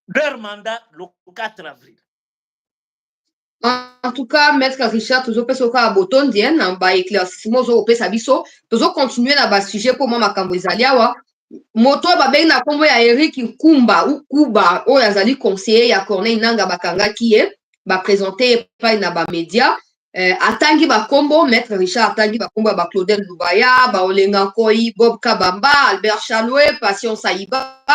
leur mandat le 4 avril. En tout cas, Maître Richard, toujours peut soka boton dien, en bas éclaircissement zo opé sabiso, toujours continuer na bas sujet pour moi makambo ezaliawa. Moto babeng na kombo ya Eric Nkumba ou Kuba o yazali conseiller ya Corneille Nanga bakanga kiye ba présenter pa na ba média atangi ba kombo Maître Richard atangi ba kombo ba Claudel Lubaya ba Olenga Koi Bob Kabamba Albert Chaloué Passion Saïba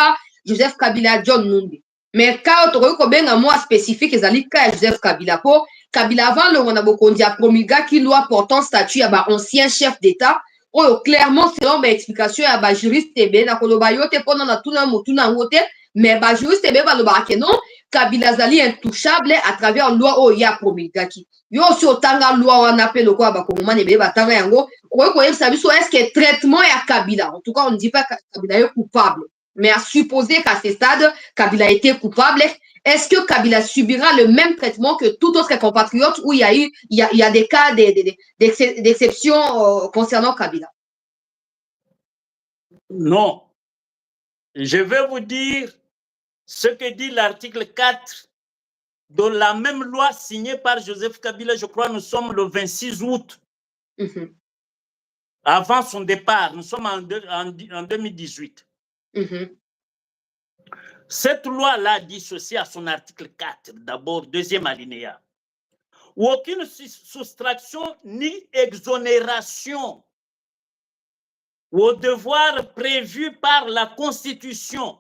Joseph Kabila John Numbi. Mais quand tu as un mois spécifique, ezali ka Joseph Kabila po Kabila avant le Wanabokondi a promulgué qui loi portant statut à ancien chef d'État. Oh, clairement, selon mes explications, il y a un juriste TB, na koloba yote pendant na tuna motuna wote, mais ba juriste TB ba loba ke non, Kabila zali intouchable à travers loi oh ya promulgaki. Yo si otanga loi wana pe loko ba komoma ne ba tanga yango, ko yebisa biso est-ce que traitement ya Kabila, en tout cas on ne dit pas que Kabila est coupable, mais à supposer qu'à ce stade Kabila a été coupable. Est-ce que Kabila subira le même traitement que tout autre compatriote où il y a des cas d'exception concernant Kabila? Non. Je vais vous dire ce que dit l'article 4 de la même loi signée par Joseph Kabila, je crois nous sommes le 26 août. Avant son départ, nous sommes en 2018. Cette loi-là dit ceci à son article 4, d'abord, deuxième alinéa. Aucune soustraction ni exonération au devoir prévu par la Constitution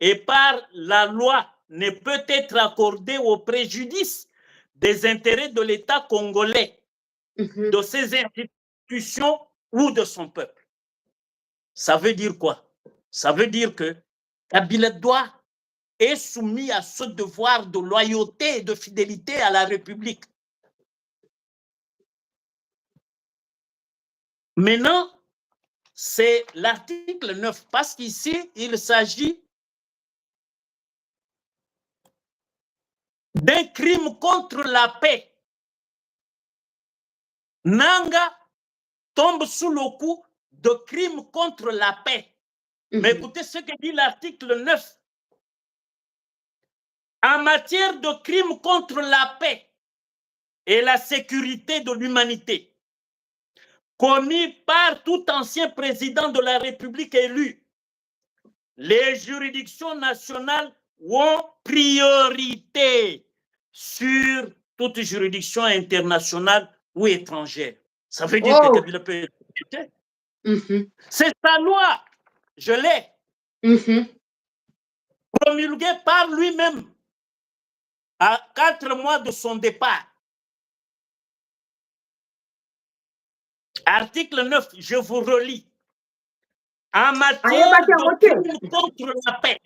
et par la loi ne peut être accordée au préjudice des intérêts de l'État congolais, de ses institutions ou de son peuple. Ça veut dire quoi? Ça veut dire que Kabila est soumis à ce devoir de loyauté et de fidélité à la République. Maintenant, c'est l'article 9, parce qu'ici, il s'agit d'un crime contre la paix. Nanga tombe sous le coup de crime contre la paix. Mais écoutez ce que dit l'article 9. En matière de crime contre la paix et la sécurité de l'humanité, commis par tout ancien président de la République élu, les juridictions nationales ont priorité sur toute juridiction internationale ou étrangère. Ça veut dire que Kabila peut être Mhm. C'est sa loi. Je l'ai. Mhm. Promulguée par lui-même à 4 mois de son départ. Article 9, je vous relis. En matière de crime contre la paix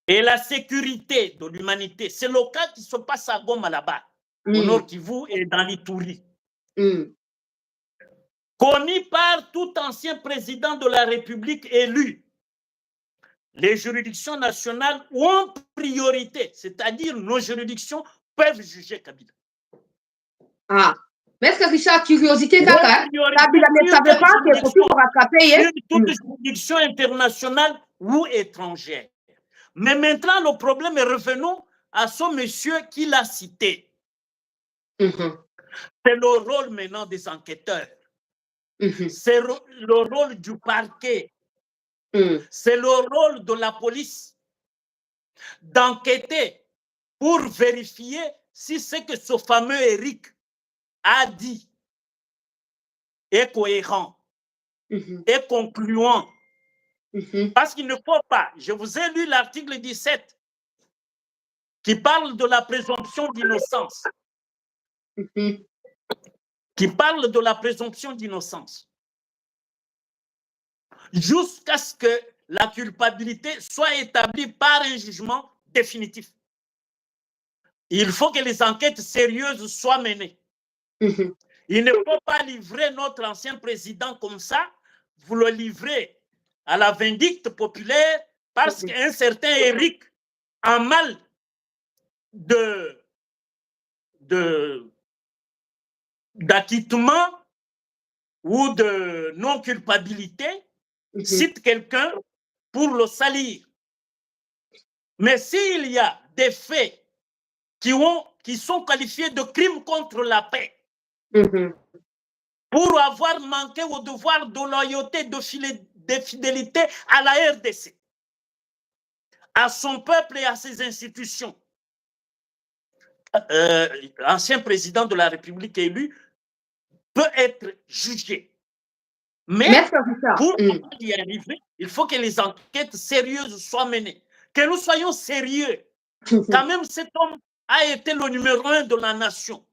et la sécurité de l'humanité, c'est le cas qui se passe à Goma là-bas, au Nord Kivu et dans l'Ituri. Commis par tout ancien président de la République élu, les juridictions nationales ont priorité, c'est-à-dire nos juridictions peuvent juger Kabila. Ah, mais est-ce que Richard, curiosité, Kabila ne savait pas que c'est pour rattraper. Sur toute juridiction internationale ou étrangère. Mais maintenant, le problème est revenu à ce monsieur qui l'a cité. C'est le rôle maintenant des enquêteurs. C'est le rôle du parquet. C'est le rôle de la police d'enquêter pour vérifier si ce que ce fameux Eric a dit est cohérent, est concluant. Parce qu'il ne faut pas, je vous ai lu l'article 17 qui parle de la présomption d'innocence. Qui parle de la présomption d'innocence. Jusqu'à ce que la culpabilité soit établie par un jugement définitif. Il faut que les enquêtes sérieuses soient menées. Il ne faut pas livrer notre ancien président comme ça, vous le livrez à la vindicte populaire parce qu'un certain Eric, en mal d'acquittement ou de non-culpabilité, cite quelqu'un pour le salir. Mais s'il y a des faits qui sont qualifiés de crimes contre la paix, pour avoir manqué au devoir de loyauté, de fidélité à la RDC, à son peuple et à ses institutions, ancien président de la République élu peut être jugé. Mais pour y arriver, il faut que les enquêtes sérieuses soient menées. Que nous soyons sérieux. Quand même, cet homme a été le numéro 1 de la nation.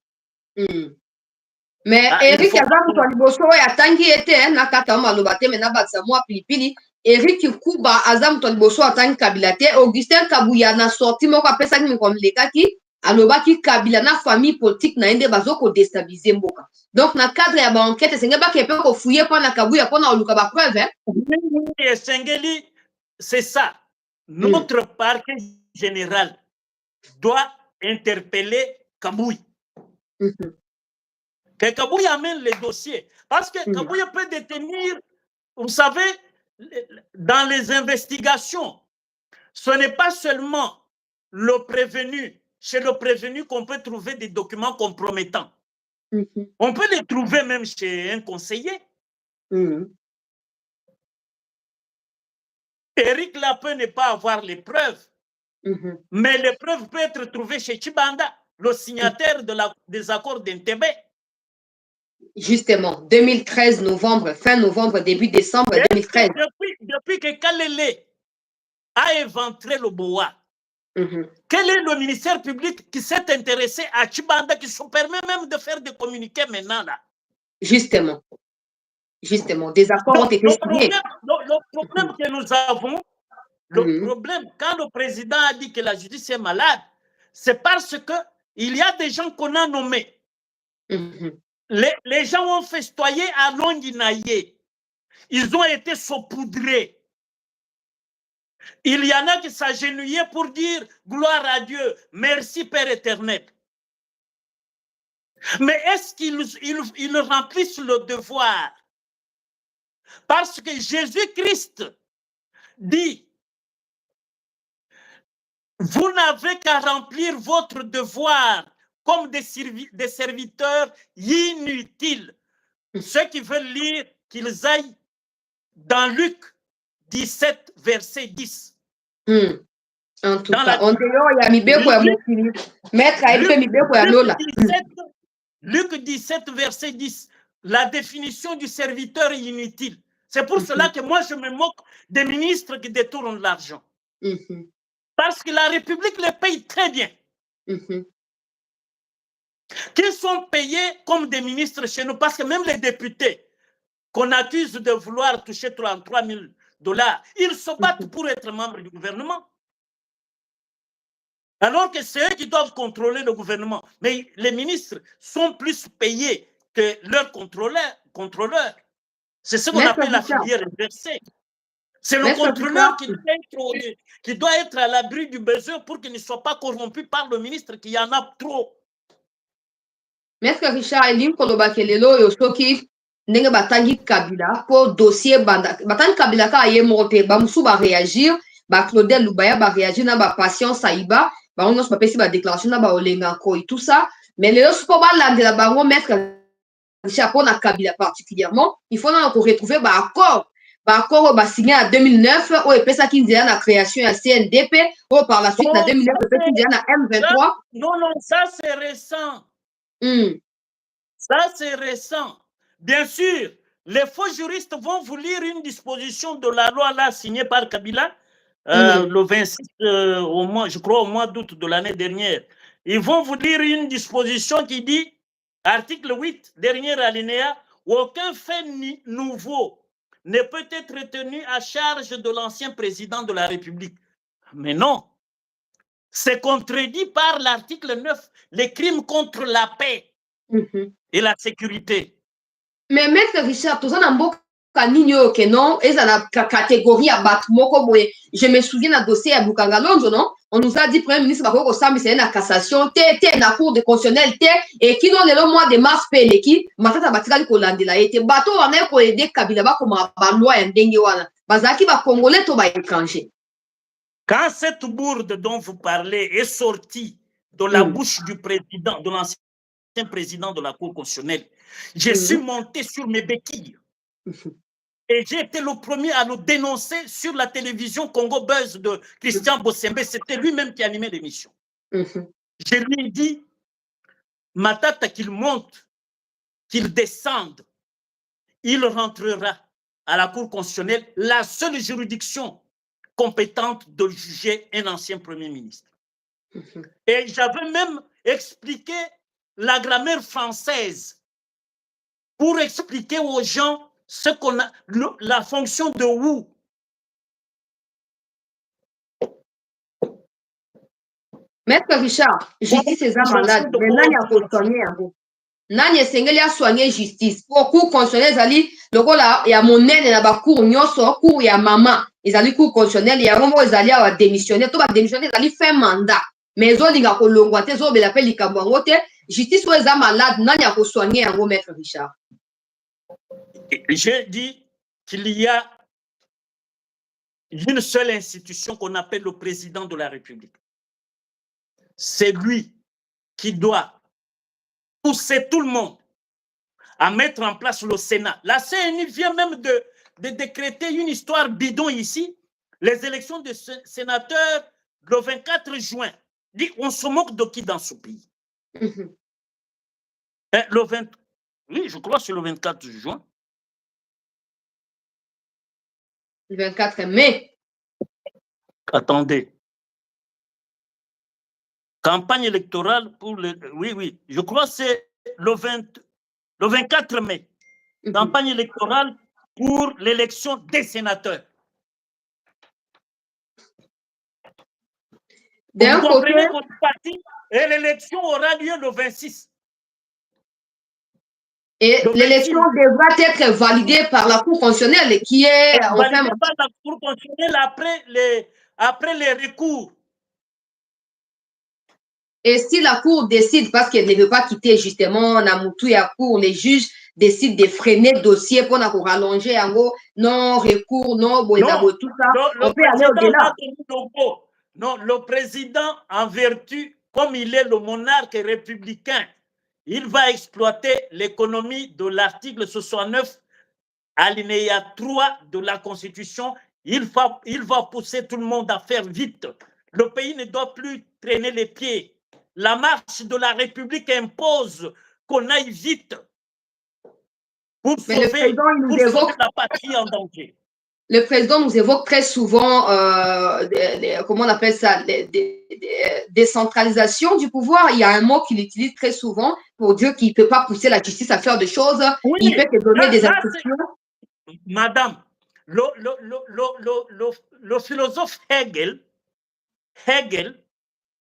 Mais Eric Azam Toliboso a tangi était na kata malobate mena batsa moi pilipili Eric Kuba Azam Toliboso a tangi kabilate Augustin Kabuya na sorti moko apesa ki comme lekaki alobaki Kabila na famille politique na ende bazoko déstabiliser mboka. Donc na cadre ya ba enquête senga ba kepe ko fouiller pa na Kabuya pa na oluka ba preuve. Et Sengeli, c'est ça. Notre parquet général doit interpeller Kabouy. Que Kabouy amène les dossiers. Parce que Kabouy peut détenir, vous savez, dans les investigations, ce n'est pas seulement le prévenu, chez le prévenu qu'on peut trouver des documents compromettants. On peut les trouver même chez un conseiller. Eric là peut ne pas avoir les preuves, mais les preuves peuvent être trouvées chez Chibanda, le signataire des accords d'Entebbe. Justement, 2013, novembre, fin novembre, début décembre 2013. Depuis que Kalele a éventré le BOA, quel est le ministère public qui s'est intéressé à Chibanda, qui se permet même de faire des communiqués maintenant là? Justement, des accords ont été signés. Le problème que nous avons, le problème, quand le président a dit que la justice est malade, c'est parce qu'il y a des gens qu'on a nommés. Les gens ont festoyé à Longinaye. Ils ont été saupoudrés. Il y en a qui s'agenouillaient pour dire gloire à Dieu, merci Père éternel. Mais est-ce qu'ils remplissent le devoir? Parce que Jésus-Christ dit, vous n'avez qu'à remplir votre devoir comme des serviteurs inutiles. Ceux qui veulent lire, qu'ils aillent dans Luc 17, verset 10. En tout cas, on dit, il y a Mibeko ya Mokili. Maître a été Mibeko ya Lola. Luc 17, verset 10, la définition du serviteur est inutile. C'est pour cela que moi, je me moque des ministres qui détournent l'argent. Parce que la République les paye très bien. Qu'ils sont payés comme des ministres chez nous, parce que même les députés qu'on accuse de vouloir toucher 33 000 $, ils se battent pour être membres du gouvernement. Alors que c'est eux qui doivent contrôler le gouvernement. Mais les ministres sont plus payés que leurs contrôleurs. C'est ce qu'on appelle la filière inversée. C'est le contrôleur qui doit être à l'abri du besoin pour qu'il ne soit pas corrompu par le ministre qui en a trop. Maître Richard Elim Kolobakelelo Yosoki ndenge batangi Kabila pour dossier batangi Kabila ka aye monte bamusu ba réagir ba Claudel Lubaya ba réagir na ba Patience Saïba ba on se papesi ba déclaration na ba Olenga Koi tout ça mais les autres pas landela bango Maître Richard pour na Kabila particulièrement il faut na ko retrouver ba accord signé en 2009 au epesa qui nzela na création ya CNDP ou par la suite en 2009 epesa nzela na M23. Non, ça c'est récent. Ça, c'est récent. Bien sûr, les faux juristes vont vous lire une disposition de la loi là signée par Kabila le 26, je crois au mois d'août de l'année dernière. Ils vont vous lire une disposition qui dit, article 8, dernier alinéa, aucun fait nouveau ne peut être tenu à charge de l'ancien président de la République. Mais non. C'est contredit par l'article 9, les crimes contre la paix et la sécurité. Mais Maître Richard, tout ça, que non, et ça la catégorie à Batmoko. Je me souviens d'un dossier à Bukangalonjo, non? On nous a dit, Premier ministre, c'est une cassation, la cour de constitutionnel, et qui dans le mois de mars, qui, Matata Batikali Kolandela, et bateau en est pour aider Kabila, comme la loi en Dengewana. Bazaki va congolais, tout va étranger. Quand cette bourde dont vous parlez est sortie de la bouche du président, de l'ancien président de la Cour constitutionnelle, je suis monté sur mes béquilles. Et j'ai été le premier à le dénoncer sur la télévision Congo Buzz de Christian Bossembe. C'était lui-même qui animait l'émission. Je lui ai dit, Matata, qu'il monte, qu'il descende, il rentrera à la Cour constitutionnelle, la seule juridiction compétente de juger un ancien Premier ministre. Et j'avais même expliqué la grammaire française pour expliquer aux gens ce qu'on a, la fonction de ou. Maître Richard, justice est malade, mais nani a soigner yango. Nani esengeli a soigner justice. Pour cour constitutionnelle ezali lokola ya monene na ba cour nyonso, cour ya mama ezali cour constitutionnelle ya rombo ezali a démissionner, to ba démissionner ezali fin mandat. Mais ezolinga kolongwa te ezobela pe likambo yango te. Justice oyo eza malade, nani a soigner yango Maître Richard? J'ai dit qu'il y a une seule institution qu'on appelle le président de la République. C'est lui qui doit pousser tout le monde à mettre en place le Sénat. La CNI vient même de décréter une histoire bidon ici. Les élections de sénateurs le 24 juin. On se moque de qui dans ce pays? Oui, je crois que c'est le 24 juin. Le 24 mai. Attendez. Campagne électorale pour le... Oui, je crois que c'est le 24 mai. Campagne électorale pour l'élection des sénateurs. Vous comprenez qu'on est parti et l'élection aura lieu le 26. Et l'élection devra être validée par la Cour constitutionnelle qui est... Validée par la Cour constitutionnelle après les recours. Et si la Cour décide, parce qu'elle ne veut pas quitter justement Namutu et la Cour, les juges décident de freiner le dossier pour rallonger en gros, non recours, non, tout ça, on peut aller au-delà. Non, le président, en vertu, comme il est le monarque républicain, il va exploiter l'économie de l'article 69, alinéa 3 de la Constitution. Il va pousser tout le monde à faire vite. Le pays ne doit plus traîner les pieds. La marche de la République impose qu'on aille vite pour Mais le sauver président, il nous évoque, la patrie en danger. le président nous évoque très souvent, comment on appelle ça, décentralisation du pouvoir. Il y a un mot qu'il utilise très souvent pour dire qu'il ne peut pas pousser la justice à faire des choses. Oui, il peut te donner des instructions. Madame, le philosophe Hegel,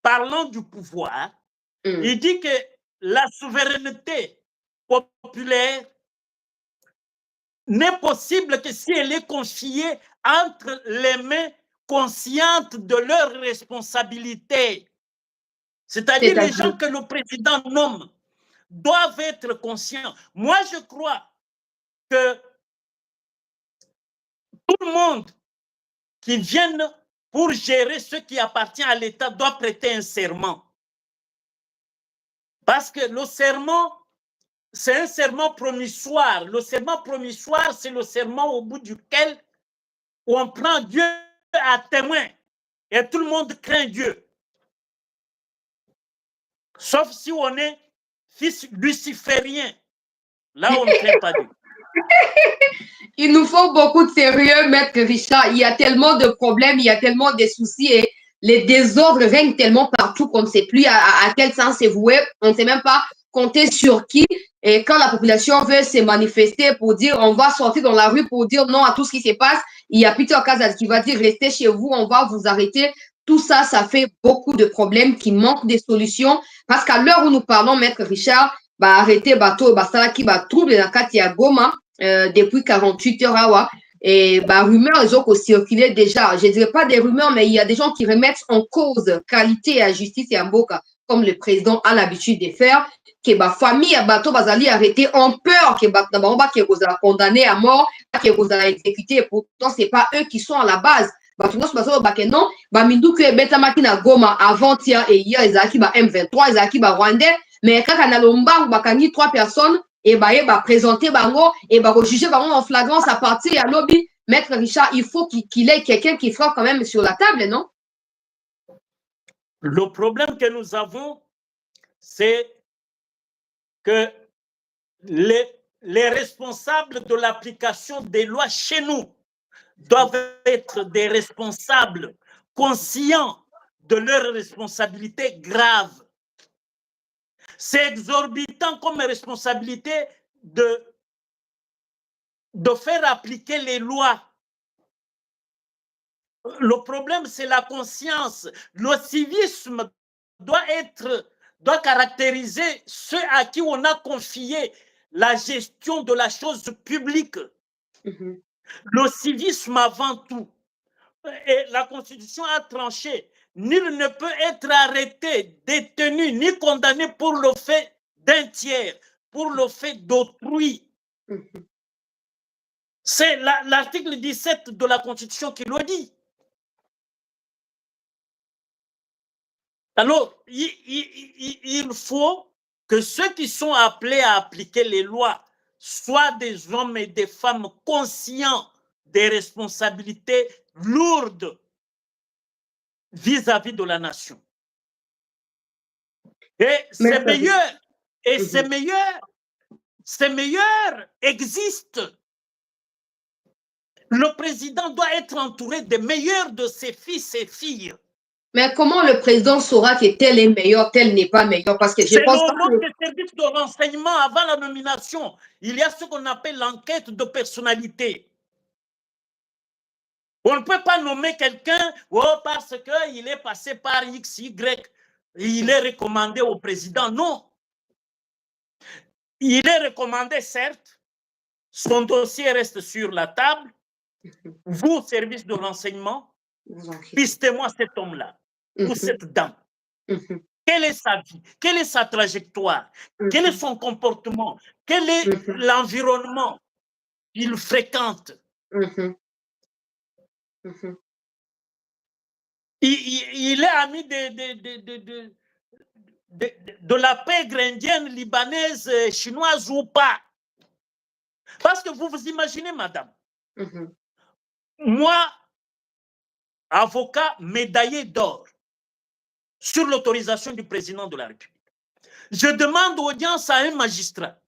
parlant du pouvoir, il dit que la souveraineté populaire n'est possible que si elle est confiée entre les mains conscientes de leurs responsabilités. C'est-à-dire les gens que le président nomme doivent être conscients. Moi, je crois que tout le monde qui vient pour gérer ce qui appartient à l'État doit prêter un serment. Parce que le serment, c'est un serment promissoire. Le serment promissoire, c'est le serment au bout duquel on prend Dieu à témoin. Et tout le monde craint Dieu. Sauf si on est fils luciférien. Là, on ne craint pas Dieu. Il nous faut beaucoup de sérieux, Maître Richard. Il y a tellement de problèmes, il y a tellement de soucis et les désordres règnent tellement partout qu'on ne sait plus à quel sens c'est voué. On ne sait même pas compter sur qui. Et quand la population veut se manifester pour dire on va sortir dans la rue pour dire non à tout ce qui se passe, il y a Peter Kazaz qui va dire restez chez vous, on va vous arrêter. Tout ça, ça fait beaucoup de problèmes qui manquent des solutions. Parce qu'à l'heure où nous parlons, Maître Richard, arrêter bateau, ça qui va trouble dans Katia Goma depuis 48 heures. Et rumeurs, ils ont circulé déjà. Je ne dirais pas des rumeurs, mais il y a des gens qui remettent en cause qualité et la justice et Mboka, comme le président a l'habitude de faire. Que la famille à bateau bazali arrêté en peur que Bamba qui est condamné à mort, qui est exécuté. Et pourtant, ce n'est pas eux qui sont à la base. Non, Mindu que Betamaki na Goma avant-hier et hier, ils ont M23, ils ont Rwandais, mais quand on a l'omba, on a 3 personnes, et présenter bango et juger bango en flagrance à partir à lobby. Maître Richard, il faut qu'il ait quelqu'un qui frappe quand même sur la table, non? Le problème que nous avons, c'est que les responsables de l'application des lois chez nous doivent être des responsables conscients de leurs responsabilités graves. C'est exorbitant comme responsabilité de faire appliquer les lois. Le problème, c'est la conscience. Le civisme doit caractériser ceux à qui on a confié la gestion de la chose publique. Le civisme avant tout. Et la Constitution a tranché. Nul ne peut être arrêté, détenu, ni condamné pour le fait d'un tiers, pour le fait d'autrui. C'est l'article 17 de la Constitution qui le dit. Alors, il faut que ceux qui sont appelés à appliquer les lois soient des hommes et des femmes conscients des responsabilités lourdes vis-à-vis de la nation. Et c'est meilleur, c'est meilleur existe. Le président doit être entouré des meilleurs de ses fils et filles. Mais comment le président saura que tel est meilleur, tel n'est pas meilleur? Parce que je pense que... C'est le rôle des services de renseignement avant la nomination. Il y a ce qu'on appelle l'enquête de personnalité. On ne peut pas nommer quelqu'un parce qu'il est passé par X, Y, il est recommandé au président. Non. Il est recommandé, certes, son dossier reste sur la table. Vous, service de renseignement, pistez-moi cet homme-là ou cette dame. Quelle est sa vie? Quelle est sa trajectoire? Quel est son comportement? Quel est l'environnement qu'il fréquente? Il est ami de la pègre indienne, libanaise, chinoise ou pas? Parce que vous vous imaginez, madame, moi, avocat médaillé d'or, sur l'autorisation du président de la République, Je demande audience à un magistrat.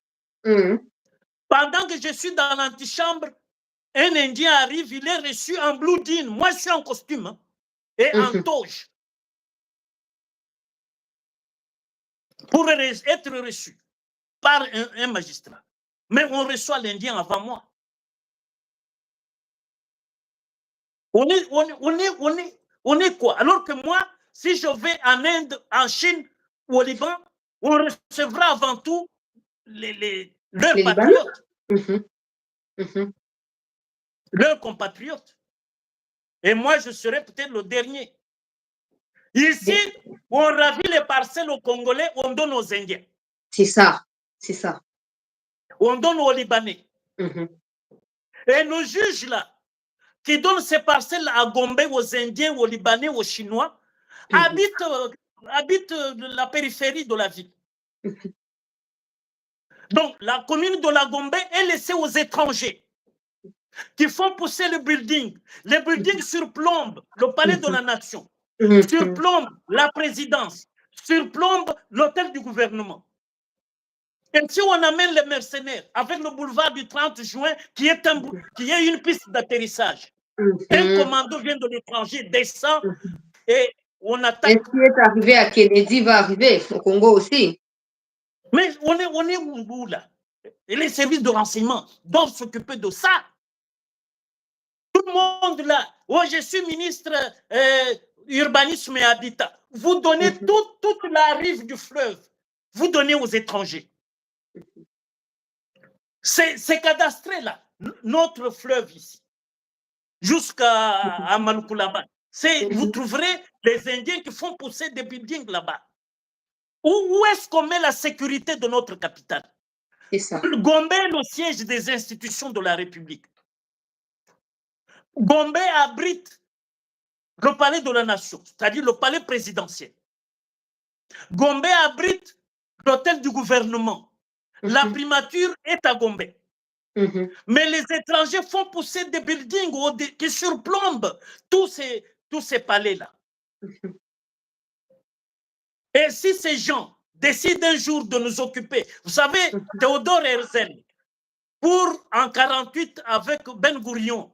Pendant que je suis dans l'antichambre, un Indien arrive, il est reçu en blue jean. Moi, je suis en costume hein, et en toge. Pour être reçu par un magistrat. Mais on reçoit l'Indien avant moi. On est quoi? Alors que moi, si je vais en Inde, en Chine ou au Liban, on recevra avant tout leurs patriotes, leurs compatriotes. Et moi, je serai peut-être le dernier. Ici, on ravit les parcelles aux Congolais, on donne aux Indiens. C'est ça, c'est ça. On donne aux Libanais. Et nos juges là, qui donnent ces parcelles à Gombe, aux Indiens, aux Libanais, aux Chinois, habitent la périphérie de la ville. Donc, la commune de la Gombe est laissée aux étrangers qui font pousser le building. Les buildings surplombent le palais de la nation, surplombent la présidence, surplombent l'hôtel du gouvernement. Et si on amène les mercenaires avec le boulevard du 30 juin, qui est une piste d'atterrissage, un commando vient de l'étranger, descend et on attaque. Et ce qui est arrivé à Kennedy va arriver au Congo aussi. Mais on est où là? Et les services de renseignement doivent s'occuper de ça. Tout le monde là, oh, je suis ministre urbanisme et habitat. Vous donnez toute la rive du fleuve, vous donnez aux étrangers. C'est cadastré là, notre fleuve ici, jusqu'à Malukulaba. Vous trouverez les Indiens qui font pousser des buildings là-bas. Où est-ce qu'on met la sécurité de notre capitale? C'est ça. Gombe est le siège des institutions de la République. Gombe abrite le palais de la nation, c'est-à-dire le palais présidentiel. Gombe abrite l'hôtel du gouvernement. La primature est à Gombe. Mais les étrangers font pousser des buildings qui surplombent tous ces palais-là. Et si ces gens décident un jour de nous occuper, vous savez, Théodore Herzl, en 1948 avec Ben Gourion,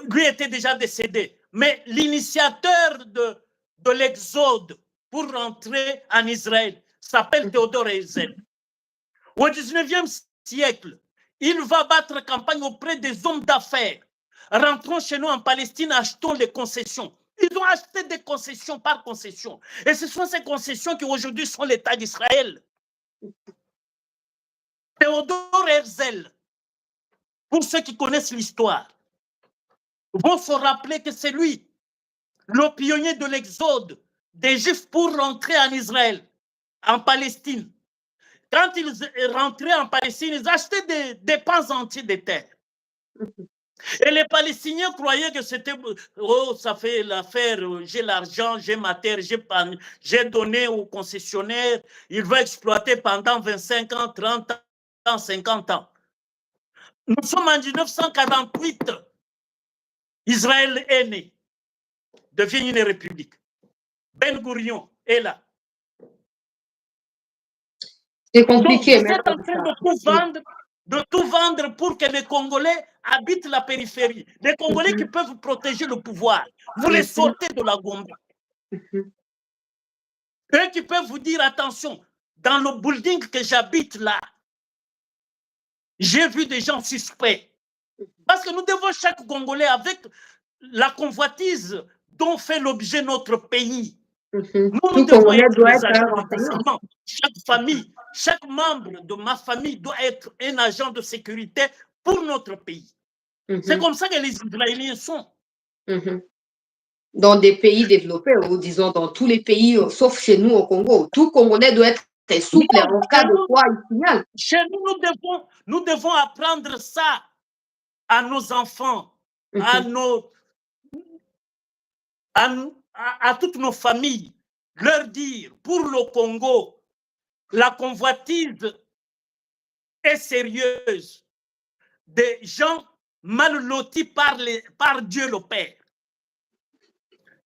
lui était déjà décédé, mais l'initiateur de l'exode pour rentrer en Israël s'appelle Théodore Herzl. Au 19e siècle, il va battre campagne auprès des hommes d'affaires. Rentrons chez nous en Palestine, achetons les concessions. Ils ont acheté des concessions par concession. Et ce sont ces concessions qui aujourd'hui sont l'État d'Israël. Théodore Herzl, pour ceux qui connaissent l'histoire, vont se rappeler que c'est lui, le pionnier de l'exode des Juifs pour rentrer en Israël, en Palestine. Quand ils rentraient en Palestine, ils achetaient des pans entiers de terre. Et les Palestiniens croyaient que c'était, oh, ça fait l'affaire, j'ai l'argent, j'ai ma terre, j'ai donné aux concessionnaires, il va exploiter pendant 25 ans, 30 ans, 50 ans. Nous sommes en 1948. Israël est né, devient une république. Ben Gourion est là. C'est compliqué. Donc, vous êtes en train de tout vendre pour que les Congolais habitent la périphérie. Les Congolais qui peuvent protéger le pouvoir. Vous les sortez de la Gombe. Eux qui peuvent vous dire, attention, dans le building que j'habite là, j'ai vu des gens suspects. Parce que nous devons, chaque Congolais, avec la convoitise dont fait l'objet notre pays, nous devons être des agents de renseignement. Chaque famille, chaque membre de ma famille doit être un agent de sécurité pour notre pays. C'est comme ça que les Israéliens sont. Dans des pays développés, ou disons dans tous les pays, sauf chez nous au Congo, tout Congolais doit être souple en cas de quoi il signale. Chez nous, nous devons apprendre ça à nos enfants, à toutes nos familles, leur dire, pour le Congo, la convoitise est sérieuse. Des gens mal lotis par Dieu le Père,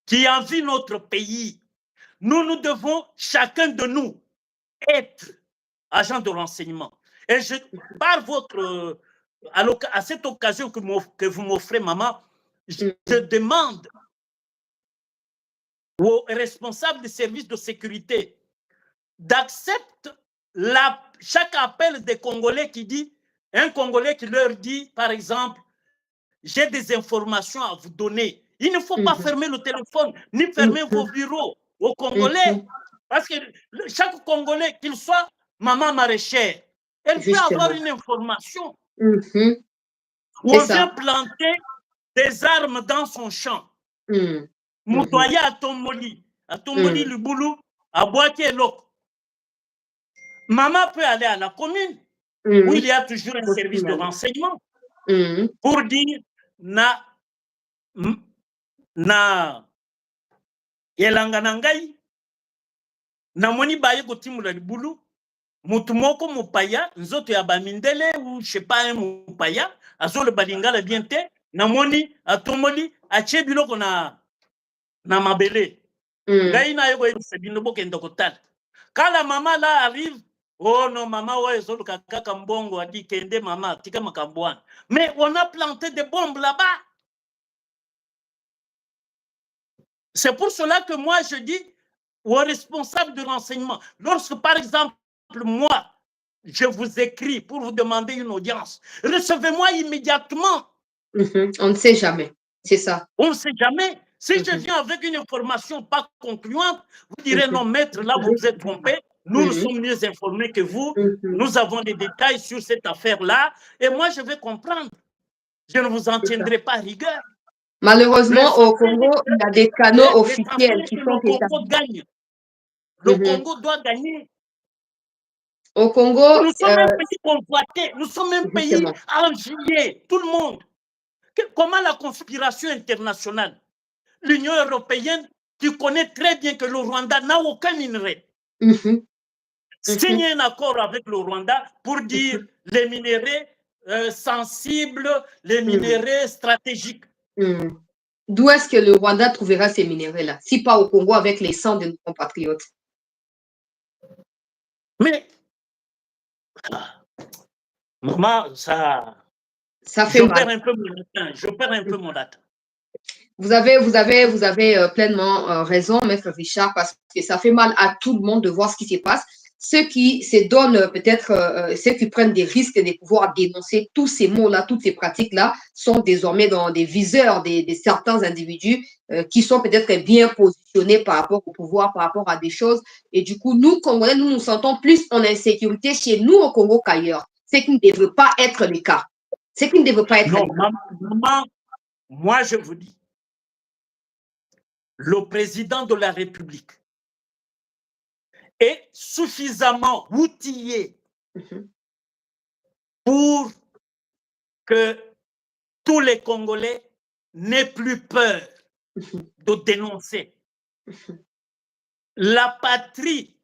qui envient notre pays. Nous devons, chacun de nous, être agent de renseignement. Et par votre, à cette occasion que vous m'offrez, maman, je demande aux responsables des services de sécurité d'accepter chaque appel des Congolais qui dit, un Congolais qui leur dit, par exemple, j'ai des informations à vous donner. Il ne faut pas fermer le téléphone, ni fermer vos bureaux aux Congolais. Parce que chaque Congolais, qu'il soit maman maraîchère, elle peut avoir une information. Où on vient planter des armes dans son champ. Moutoya à Tomboli le boulot, à Boaké Lok. Maman peut aller à la commune où il y a toujours un service de renseignement pour dire na yelanganangai na moni baye kotimula libulu mutu moko mupaya nzoto ya bamindele ou je sais pas un mupaya azole balingala bien te na moni atomoli atie biloko na mabele ngai na yoko yebisa bino bokende kotala quand la maman là arrive. Oh non, maman, ouais, a dit kende maman, tika makambouane. Mais on a planté des bombes là-bas. C'est pour cela que moi je dis aux responsables de renseignement, lorsque par exemple, moi, je vous écris pour vous demander une audience, recevez-moi immédiatement. On ne sait jamais, c'est ça. On ne sait jamais. Si je viens avec une information pas concluante, vous direz non, maître, là vous vous êtes trompé. Nous sommes mieux informés que vous. Nous avons des détails sur cette affaire-là. Et moi, je vais comprendre. Je ne vous en tiendrai pas rigueur. Malheureusement, au Congo, il y a des canaux officiels qui sont établis. Le Congo gagne. Le Congo doit gagner. Au Congo, nous sommes un pays convoité. Nous sommes un pays envié. Tout le monde. Comment la conspiration internationale, l'Union européenne, qui connaît très bien que le Rwanda n'a aucun minerai, signe un accord avec le Rwanda pour dire les minéraux sensibles, les minéraux stratégiques. D'où est-ce que le Rwanda trouvera ces minéraux-là, si pas au Congo avec les sangs de nos compatriotes? Mais, maman, ça fait je mal. perds un peu mon latin. Je perds un peu mon latin. Vous avez pleinement raison, Maître Richard, parce que ça fait mal à tout le monde de voir ce qui se passe. Ceux qui se donnent peut-être, ceux qui prennent des risques de pouvoir dénoncer tous ces mots-là, toutes ces pratiques-là, sont désormais dans des viseurs de certains individus qui sont peut-être bien positionnés par rapport au pouvoir, par rapport à des choses. Et du coup, nous, Congolais, nous nous sentons plus en insécurité chez nous au Congo qu'ailleurs. Ce qui ne devrait pas être le cas. Ce qui ne devrait pas être non, le cas. Maman, moi, je vous dis, le président de la République est suffisamment outillé pour que tous les Congolais n'aient plus peur de dénoncer. La patrie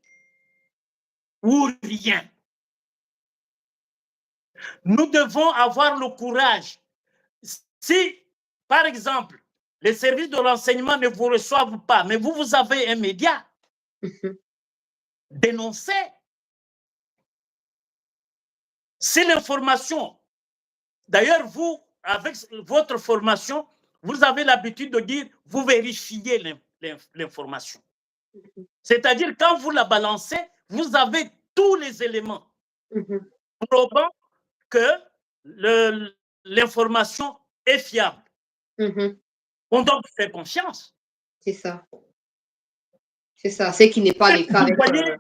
ou rien. Nous devons avoir le courage. Si, par exemple, les services de renseignement ne vous reçoivent pas, mais vous avez un média, dénoncez. C'est l'information. D'ailleurs, vous, avec votre formation, vous avez l'habitude de dire, vous vérifiez l'information. C'est-à-dire, quand vous la balancez, vous avez tous les éléments probant que l'information est fiable. On doit vous faire confiance. C'est ça. C'est ça, ce qui n'est pas le cas. Vous voyez,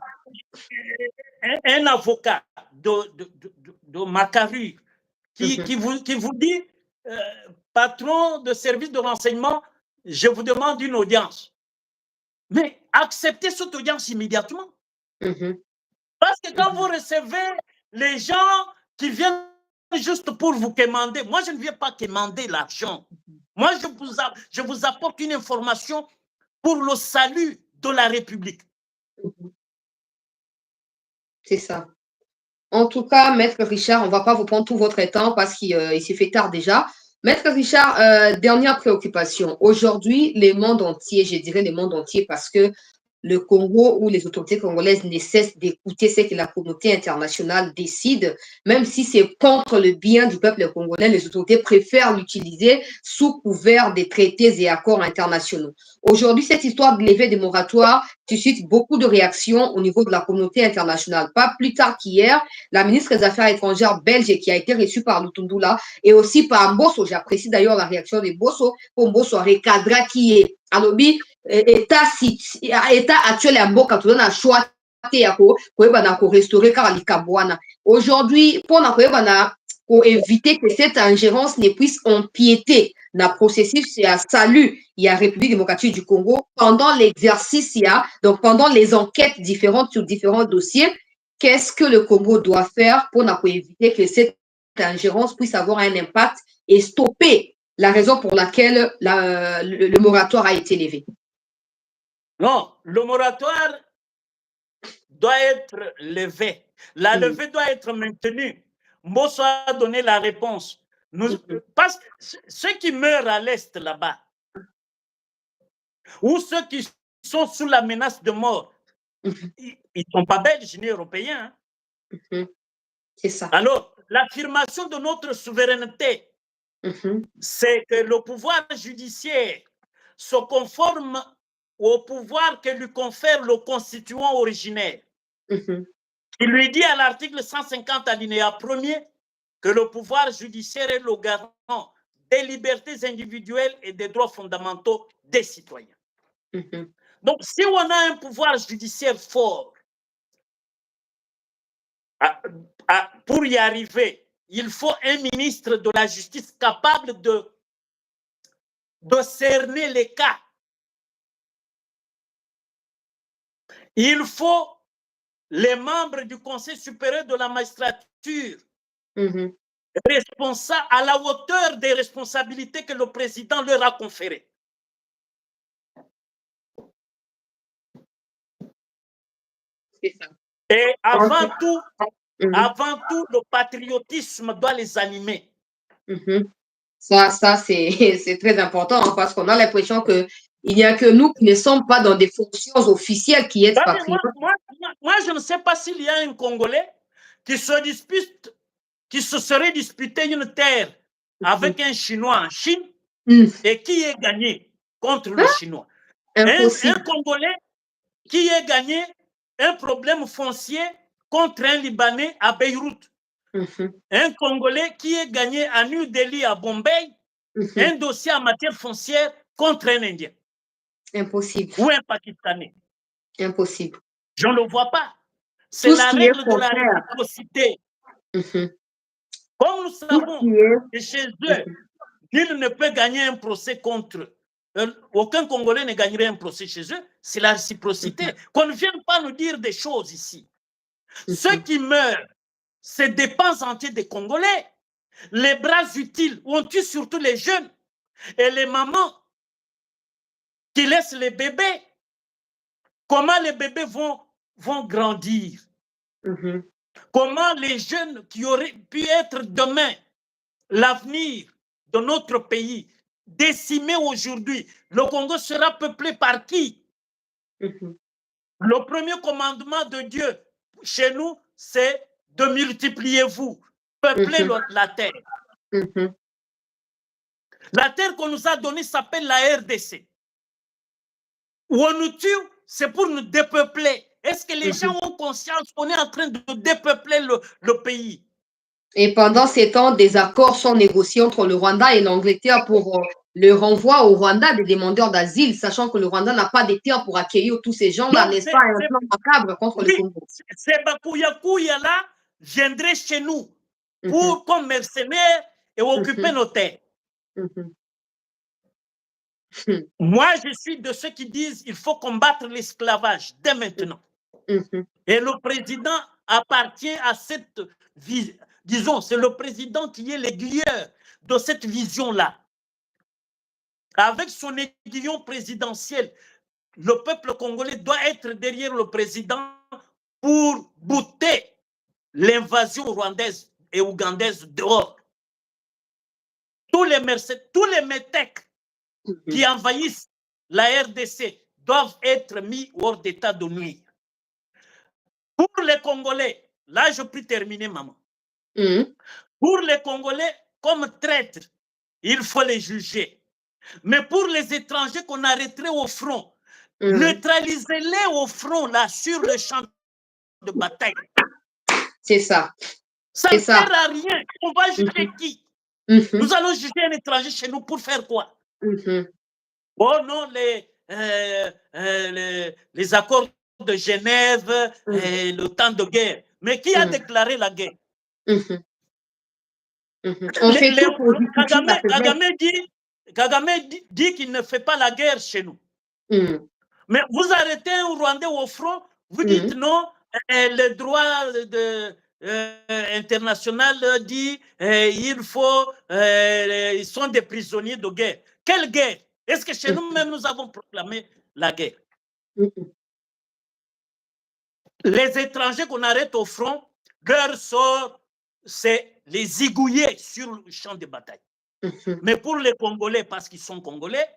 un avocat de Macaru qui vous dit, patron de service de renseignement, je vous demande une audience. Mais acceptez cette audience immédiatement. Parce que quand vous recevez les gens qui viennent juste pour vous quémander, moi je ne viens pas quémander l'argent. Moi je vous apporte une information pour le salut de la République. C'est ça. En tout cas, Maître Richard, on ne va pas vous prendre tout votre temps parce qu'il s'est fait tard déjà. Maître Richard, dernière préoccupation. Aujourd'hui, le monde entier, je dirais le monde entier, parce que le Congo ou les autorités congolaises ne cessent d'écouter ce que la communauté internationale décide, même si c'est contre le bien du peuple congolais, les autorités préfèrent l'utiliser sous couvert des traités et accords internationaux. Aujourd'hui, cette histoire de levée des moratoires suscite beaucoup de réactions au niveau de la communauté internationale. Pas plus tard qu'hier, la ministre des Affaires étrangères belge qui a été reçue par Lutundula et aussi par Mbosso, j'apprécie d'ailleurs la réaction de Mbosso, pour Mbosso recadra qui est alobi état actuel ya mboka toza na choix te ya koyebana korestaurer kaka likambo wana. Aujourd'hui, mpona koyebana éviter que cette ingérence ne puisse empiéter dans le processus ya salut ya République démocratique du Congo pendant l'exercice donc pendant les enquêtes différentes sur différents dossiers, qu'est-ce que le Congo doit faire pour éviter que cette ingérence puisse avoir un impact et stopper la raison pour laquelle le moratoire a été levé? Non, le moratoire doit être levé. La levée doit être maintenue. Mbosso a donné la réponse. Parce que ceux qui meurent à l'Est là-bas, ou ceux qui sont sous la menace de mort, ils ne sont pas belges ni européens. C'est ça. Alors, l'affirmation de notre souveraineté, c'est que le pouvoir judiciaire se conforme au pouvoir que lui confère le constituant originaire. Il lui dit à l'article 150 alinéa 1er que le pouvoir judiciaire est le garant des libertés individuelles et des droits fondamentaux des citoyens. Donc, si on a un pouvoir judiciaire fort, pour y arriver, il faut un ministre de la Justice capable de cerner les cas. Il faut les membres du Conseil supérieur de la magistrature responsables à la hauteur des responsabilités que le président leur a conférées. C'est ça. Et avant tout, le patriotisme doit les animer. Ça c'est très important parce qu'on a l'impression qu'il n'y a que nous qui ne sommes pas dans des fonctions officielles qui êtes patriotes. Moi, je ne sais pas s'il y a un Congolais qui se serait disputé une terre avec un Chinois en Chine et qui ait gagné contre le Chinois. Un Congolais qui ait gagné un problème foncier contre un Libanais à Beyrouth. Un Congolais qui ait gagné à New Delhi, à Bombay, un dossier en matière foncière contre un Indien. Impossible. Ou un Pakistanais. Impossible. Je ne le vois pas. C'est la règle de la réciprocité. Comme nous savons que chez eux, nul ne peut gagner un procès contre aucun Congolais ne gagnerait un procès chez eux, c'est la réciprocité. Qu'on ne vienne pas nous dire des choses ici. Ceux qui meurent, c'est des pans entiers des Congolais. Les bras utiles, on tue surtout les jeunes et les mamans qui laissent les bébés. Comment les bébés vont grandir? Comment les jeunes qui auraient pu être demain l'avenir de notre pays, décimés aujourd'hui, le Congo sera peuplé par qui? Le premier commandement de Dieu chez nous, c'est de multipliez-vous, peuplez la terre. La terre qu'on nous a donnée s'appelle la RDC. Où on nous tue, c'est pour nous dépeupler. Est-ce que les gens ont conscience qu'on est en train de dépeupler le pays? Et pendant ces temps, des accords sont négociés entre le Rwanda et l'Angleterre pour le renvoi au Rwanda des demandeurs d'asile, sachant que le Rwanda n'a pas de terre pour accueillir tous ces gens-là, n'est-ce pas? Un plan macabre contre le Congo. Ces Bakuya-Kuya-là viendraient chez nous comme mercenaires et occuper nos terres. Moi, je suis de ceux qui disent qu'il faut combattre l'esclavage dès maintenant. Et le président appartient à cette vision. Disons, c'est le président qui est l'aiguilleur de cette vision-là. Avec son aiguillon présidentiel, le peuple congolais doit être derrière le président pour bouter l'invasion rwandaise et ougandaise dehors. Tous les métèques qui envahissent la RDC doivent être mis hors d'état de nuire. Pour les Congolais, là je peux terminer, maman. Pour les Congolais, comme traîtres, il faut les juger. Mais pour les étrangers qu'on arrêterait au front, neutralisez-les au front, là, sur le champ de bataille. C'est ça. Ça ne sert à rien. On va juger qui? Nous allons juger un étranger chez nous pour faire quoi? Oh non, les accords de Genève, le temps de guerre. Mais qui a déclaré la guerre? On fait tout pour Kagame dit qu'il ne fait pas la guerre chez nous. Mais vous arrêtez un Rwandais au front, vous dites non, le droit international dit il faut, ils sont des prisonniers de guerre. Quelle guerre? Est-ce que chez nous-mêmes, nous avons proclamé la guerre? Les étrangers qu'on arrête au front, leur sort, c'est les zigouiller sur le champ de bataille. Mais pour les Congolais, parce qu'ils sont Congolais,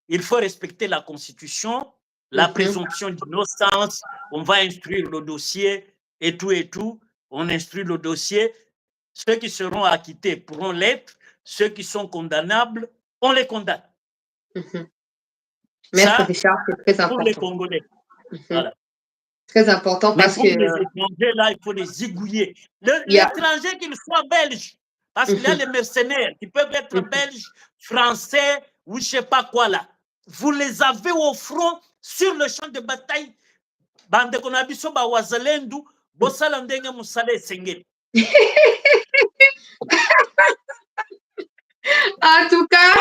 il faut respecter la Constitution, la présomption d'innocence, on va instruire le dossier et tout. On instruit le dossier. Ceux qui seront acquittés pourront l'être. Ceux qui sont condamnables, on les condamne. Maître Richard, c'est très important. Pour les Congolais. Voilà. Très important parce que... les étrangers, là, il faut les zigouiller. L'étranger, qu'il soit belge, parce qu'il y a les mercenaires qui peuvent être belges, français ou je ne sais pas quoi là. Vous les avez au front sur le champ de bataille. Bande konabiso ba wazalendu, bosala ndenge musala esengeli. En tout cas,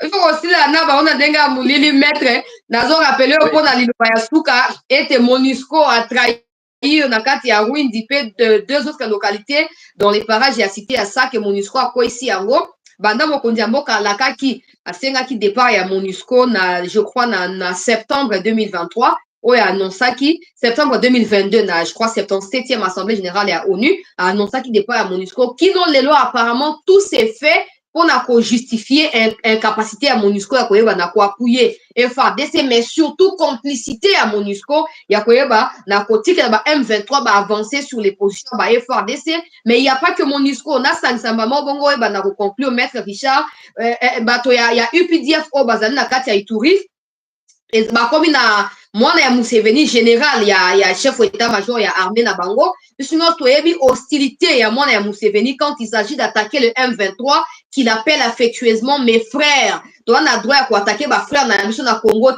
il faut aussi la on a denga moulili maître. Nazo rappelé au pont d'Alilopayasuka et Monusco a trahi Nakati ya Rwindi de deux autres localités dans les parages et a cité à ça que Monusco a quoi ici en gros. Banda mokonzi mboka lakaki asengaki départ ya Monusco na je crois na septembre 2023 oyo annonçaki septembre 2022 na je crois 77e assemblée générale ya ONU annonçaki départ ya Monusco kino lelo apparemment tout s'est fait pour justifier incapacité à MONUSCO ya koyeba na koapuye FARDC mais surtout complicité à MONUSCO ya koyeba na kotika ba M23 ba avancer sur les positions ba FARDC mais il y a pas que MONUSCO na sansamba bongo ba na conclure maître Richard bato ya UPDF o bazali na kati ya Ituri et ba komi na mwana ya Museveni général ya chef d'état-major ya armée na bango sinon toyebi hostilité ya mwana ya Museveni quand il s'agit d'attaquer le M23 qu'il appelle affectueusement mes frères. On a droit à attaquer ma frère dans la mission de Congo.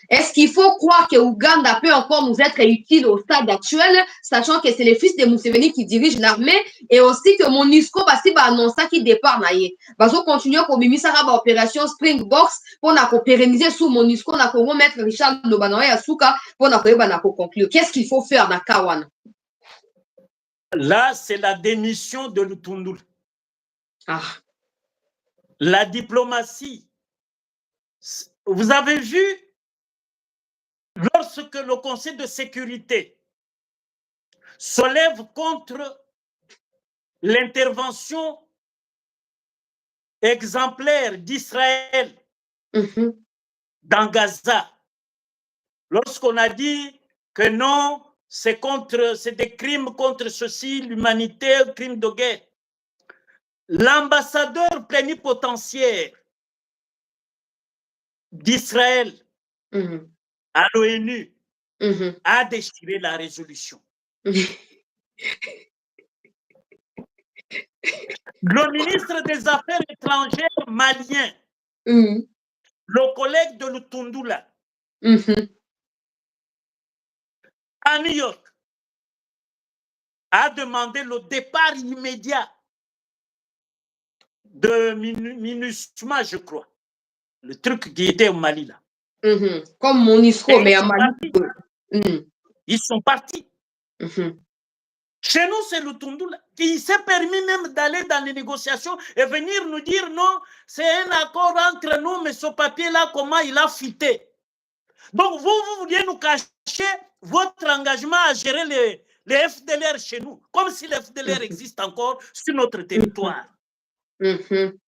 Est-ce qu'il faut croire que Ouganda peut encore nous être utile au stade actuel, sachant que c'est le fils de Museveni qui dirige l'armée et aussi que MONUSCO va annoncer qu'il départ naïe. Va continuer comme mimisa raba opération Springbox pour na pérenniser sous MONUSCO na Congo maître Richard Lobanoya Asuka pour na conclure. Qu'est-ce qu'il faut faire na Kawan? Là, c'est la démission de Lutundula. Ah. La diplomatie. Vous avez vu, lorsque le Conseil de sécurité se lève contre l'intervention exemplaire d'Israël dans Gaza, lorsqu'on a dit que non, c'est des crimes contre ceci, l'humanité, crimes de guerre, l'ambassadeur plénipotentiaire d'Israël à l'ONU a déchiré la résolution. Le ministre des Affaires étrangères malien, le collègue de Lutundula, à New York, a demandé le départ immédiat de MINUSMA, je crois. Le truc qui était au Mali, là. Comme MONUSCO, mais à Mali. Ils sont partis. Chez nous, c'est le Lutundula qui s'est permis même d'aller dans les négociations et venir nous dire non, c'est un accord entre nous, mais ce papier-là, comment il a fuité. Donc, vous vouliez nous cacher votre engagement à gérer les FDLR chez nous, comme si les FDLR existent encore sur notre territoire.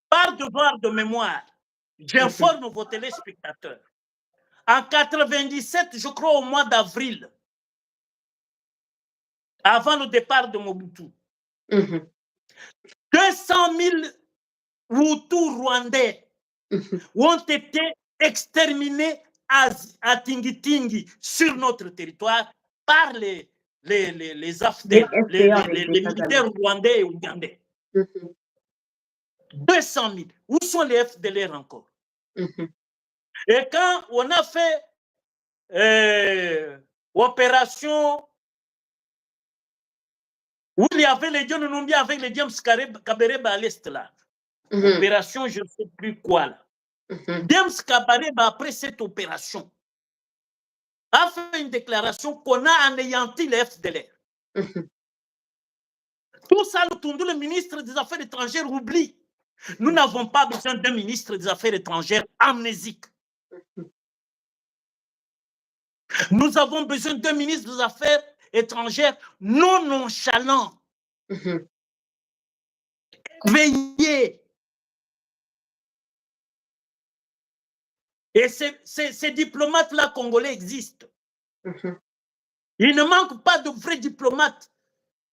Par devoir de mémoire, j'informe vos téléspectateurs. en 97, je crois au mois d'avril, avant le départ de Mobutu, 200 000 Hutus rwandais ont été exterminés à Tingi-Tingi sur notre territoire par les AFDEL, les militaires rwandais et ougandais. 200 000. Où sont les FDLR encore? Et quand on a fait opération où il y avait les John Numbi avec les James Kabareba à l'est là, opération je ne sais plus quoi là. James Kabareba, après cette opération, a fait une déclaration qu'on a anéanti les FDLR. Tout ça, le ministre des Affaires étrangères oublie. Nous n'avons pas besoin d'un ministre des Affaires étrangères amnésique. Nous avons besoin d'un ministre des Affaires étrangères non nonchalant. Veillez. Et ces diplomates-là congolais existent. Il ne manque pas de vrais diplomates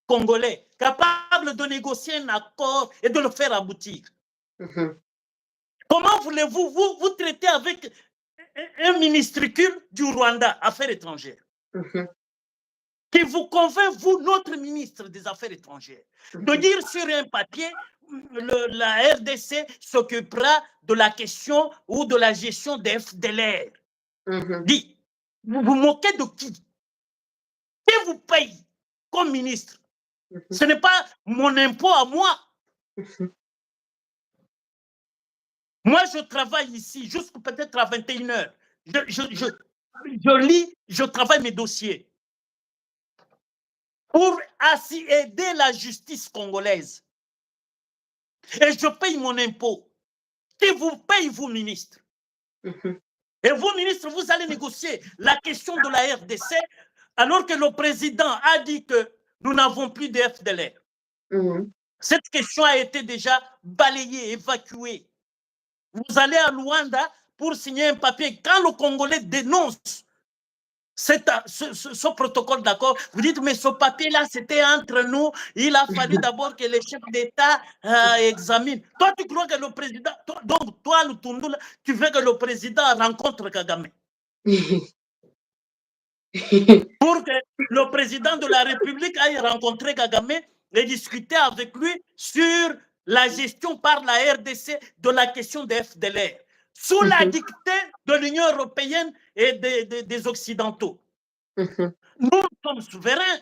congolais capables de négocier un accord et de le faire aboutir. Comment voulez-vous vous traiter avec un ministricule du Rwanda, Affaires étrangères, qui vous convainc, vous, notre ministre des Affaires étrangères, de dire sur un papier, la RDC s'occupera de la question ou de la gestion des FDLR. Dit, vous vous moquez de qui? Qui vous paye comme ministre? Ce n'est pas mon impôt à moi. Moi, je travaille ici jusqu'à peut-être à 21 h. Je lis, je travaille mes dossiers pour ainsi aider la justice congolaise. Et je paye mon impôt. Qui vous paye, vous, ministre? Et vous, ministre, vous allez négocier la question de la RDC alors que le président a dit que nous n'avons plus de FDLR. Cette question a été déjà balayée, évacuée. Vous allez à Luanda pour signer un papier. Quand le Congolais dénonce ce protocole d'accord, vous dites, mais ce papier-là, c'était entre nous. Il a fallu d'abord que les chefs d'État examinent. Toi, tu crois que le président... Donc, toi, le Tundula, tu veux que le président rencontre Kagame pour que le président de la République aille rencontrer Kagame et discuter avec lui sur la gestion par la RDC de la question des FDLR, sous la dictée de l'Union européenne et des Occidentaux. Nous sommes souverains.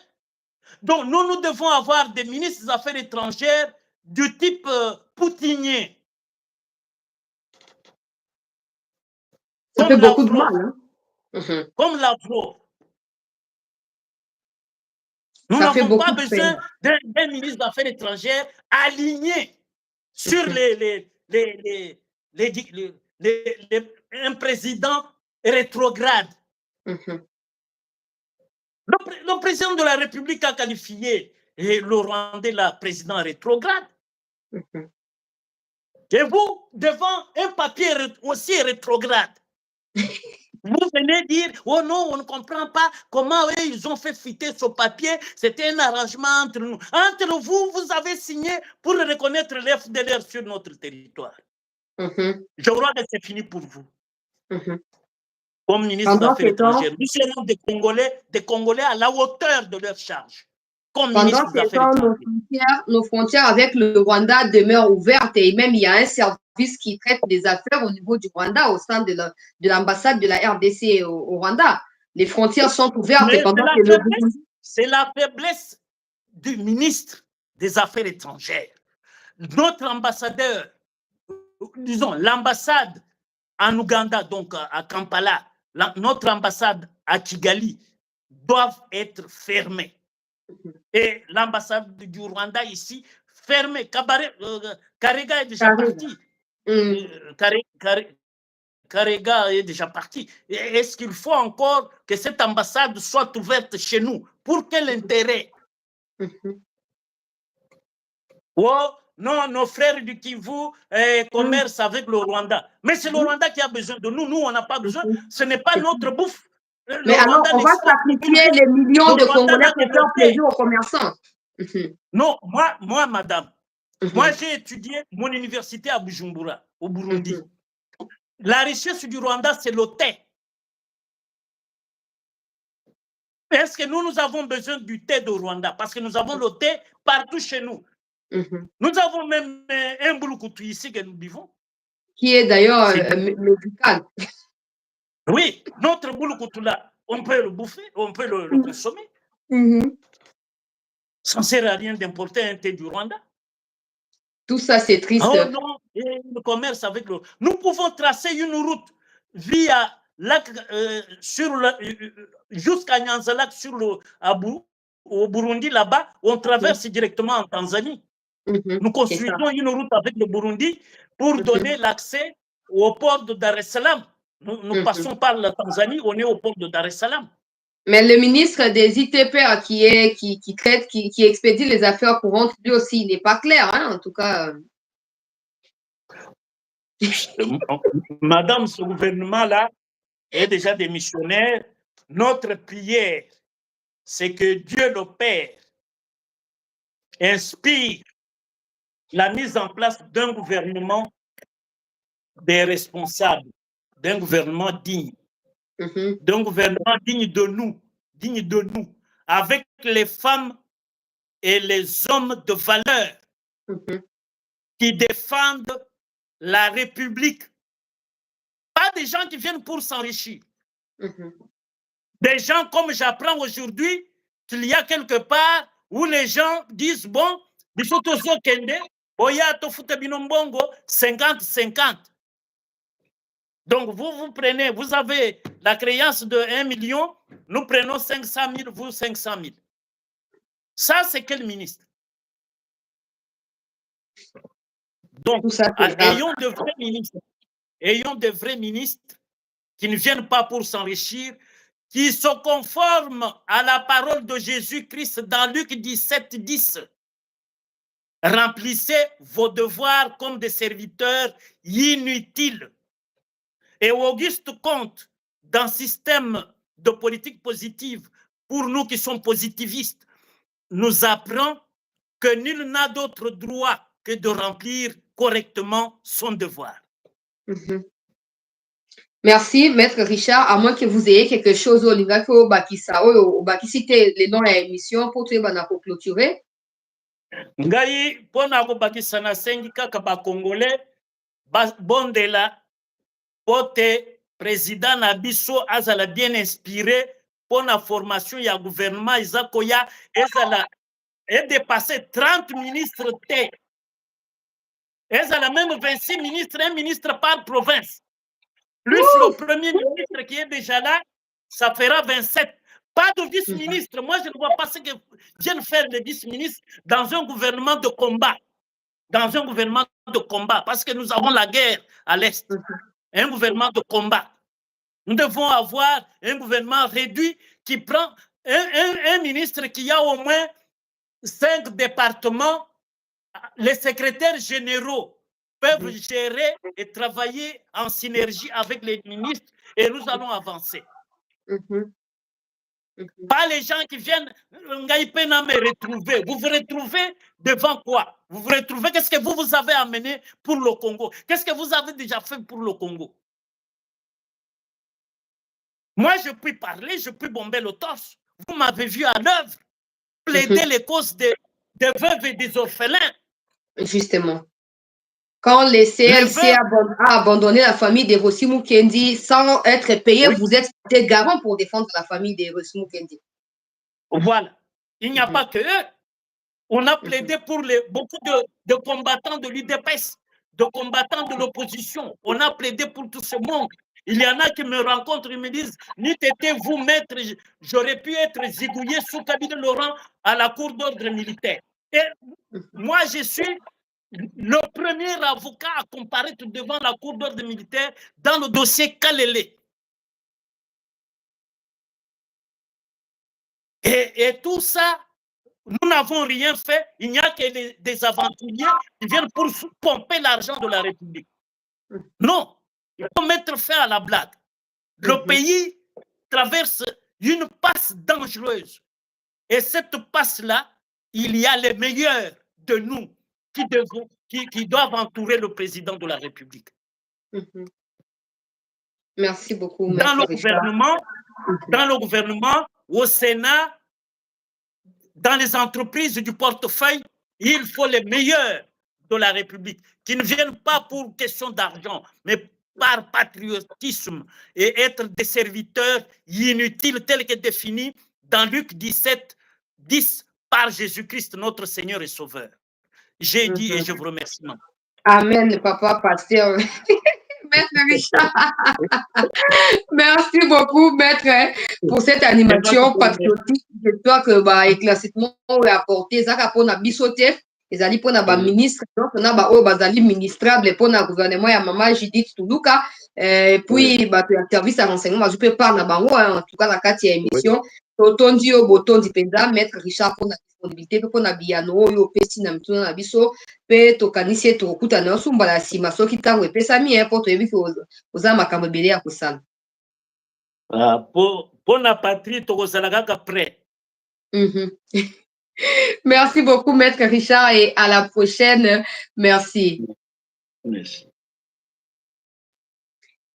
Donc, nous devons avoir des ministres des Affaires étrangères du type poutinien. Ça fait beaucoup de mal. Comme Lavrov. Nous n'avons pas besoin d'un ministre des Affaires étrangères aligné sur un président rétrograde. Le président de la République a qualifié le Rwandais là, président rétrograde. Et vous, devant un papier aussi rétrograde, vous venez dire, oh non, on ne comprend pas comment eux, ils ont fait fuiter ce papier. C'était un arrangement entre nous. Entre vous, vous avez signé pour reconnaître l'FDLR sur notre territoire. Je crois que c'est fini pour vous. Comme ministre des Affaires étrangères, nous serons des Congolais à la hauteur de leur charge. Comme pendant ces temps, nos frontières avec le Rwanda demeurent ouvertes et même il y a un service qui traite des affaires au niveau du Rwanda, au sein de l'ambassade de la RDC au Rwanda. Les frontières sont ouvertes. C'est la faiblesse du ministre des Affaires étrangères. Notre ambassadeur, disons l'ambassade en Ouganda, donc à Kampala, notre ambassade à Kigali, doivent être fermées. Et l'ambassade du Rwanda ici, fermée. Karega est déjà parti. Karega est déjà parti. Est-ce qu'il faut encore que cette ambassade soit ouverte chez nous? Pour quel intérêt? nos frères du Kivu commercent avec le Rwanda. Mais c'est le Rwanda qui a besoin de nous. Nous, on n'a pas besoin. Ce n'est pas notre bouffe. Mais alors, on va sacrifier les millions de Congolais pour faire plaisir aux commerçants. Non, moi, madame, moi, j'ai étudié mon université à Bujumbura, au Burundi. La richesse du Rwanda, c'est le thé. Est-ce que nous avons besoin du thé de Rwanda? Parce que nous avons le thé partout chez nous. Nous avons même un boulukoutou ici que nous buvons. Qui est d'ailleurs médical. Oui, notre boulukoutou là, on peut le bouffer, on peut le consommer. Ça ne sert à rien d'importer un thé du Rwanda. Tout ça, c'est triste. Oh non, et le commerce avec le... Nous pouvons tracer une route via jusqu'à Nyanza-Lac au Burundi, là-bas, on traverse directement en Tanzanie. Nous construisons une route avec le Burundi pour donner l'accès au port de Dar es Salaam. Nous passons par la Tanzanie, on est au port de Dar es Salaam. Mais le ministre des ITP qui expédie les affaires courantes, lui aussi, il n'est pas clair, hein, en tout cas. Madame, ce gouvernement-là est déjà démissionnaire. Notre prière, c'est que Dieu le Père inspire la mise en place d'un gouvernement des responsables, d'un gouvernement digne, d'un gouvernement digne de nous, avec les femmes et les hommes de valeur qui défendent la République. Pas des gens qui viennent pour s'enrichir. Des gens comme j'apprends aujourd'hui qu'il y a quelque part où les gens disent, bon, 50-50. Donc, vous prenez, vous avez la créance de 1 million, nous prenons 500 000, vous 500 000. Ça, c'est quel ministre? Donc, ayons de vrais ministres qui ne viennent pas pour s'enrichir, qui se conforment à la parole de Jésus-Christ dans Luc 17, 10. Remplissez vos devoirs comme des serviteurs inutiles. Et Auguste Comte, dans le système de politique positive, pour nous qui sommes positivistes, nous apprend que nul n'a d'autre droit que de remplir correctement son devoir. Merci, Maître Richard. À moins que vous ayez quelque chose au niveau que vous citez les noms de l'émission pour clôturer. Ngai, pona ko bakisa na sengi kaka ba Congolais, bondela, pote, président Nabiso azala bien inspiré pour la formation ya gouvernement Isakoya et dépasser 30 ministres T. Ezala même 26 ministres, un ministre par province. Plus le premier ministre qui est déjà là, ça fera 27. Pas de vice-ministre. Moi, je ne vois pas ce que viennent faire les vice-ministres dans un gouvernement de combat. Dans un gouvernement de combat. Parce que nous avons la guerre à l'Est. Un gouvernement de combat. Nous devons avoir un gouvernement réduit qui prend un ministre qui a au moins 5 départements. Les secrétaires généraux peuvent gérer et travailler en synergie avec les ministres et nous allons avancer. Pas les gens qui viennent me retrouver. Vous vous retrouvez devant quoi? Vous vous retrouvez, qu'est-ce que vous avez amené pour le Congo? Qu'est-ce que vous avez déjà fait pour le Congo? Moi, je puis parler, je puis bomber le torse. Vous m'avez vu à l'œuvre plaider les causes des veuves et des orphelins. Justement. Quand le CLC a abandonné la famille de Rossi Mukendi sans être payé, vous êtes garant pour défendre la famille de Rossi Mukendi. Voilà. Il n'y a pas que eux. On a plaidé pour beaucoup de combattants de l'UDPS, de combattants de l'opposition. On a plaidé pour tout ce monde. Il y en a qui me rencontrent et me disent, n'eût été vous maître, j'aurais pu être zigouillé sous Kabila Laurent à la cour d'ordre militaire. Et moi, je suis le premier avocat à comparaître devant la cour d'ordre militaire dans le dossier Kalele. Et tout ça, Nous n'avons rien fait. Il n'y a que des aventuriers qui viennent pour pomper l'argent de la République. Non, il faut mettre fin à la blague. Le pays traverse une passe dangereuse. Et cette passe-là, il y a les meilleurs de nous qui doivent entourer le président de la République. Merci beaucoup, dans Maître le gouvernement, au Sénat, dans les entreprises du portefeuille, il faut les meilleurs de la République, qui ne viennent pas pour question d'argent, mais par patriotisme et être des serviteurs inutiles tels que définis dans Luc 17, 10 par Jésus-Christ, notre Seigneur et Sauveur. J'ai dit et je vous remercie. Amen, papa, pasteur. Maître Richard. Merci beaucoup, Maître, pour cette animation patriotique. J'espère que éclaircissement est apporté. Ça va pour bisoter. Les alliés pour la ministre, on a ministrable pour le gouvernement, il y a maman Judith Toulouka, puis le service à renseignement, je peux pas en tout cas la 4e émission. Autant dit au bouton du pédale, Maître Richard pour la disponibilité, pour la biano, yo pesi na mituna na biso, pe tokanisi to kuta na sumba la sima so kitango e pesa mi pour to yebi ko oza makambo belé ya kosala. Pour la patrie to kozala kaka prêt. Merci beaucoup, Maître Richard, et à la prochaine. Merci. Merci.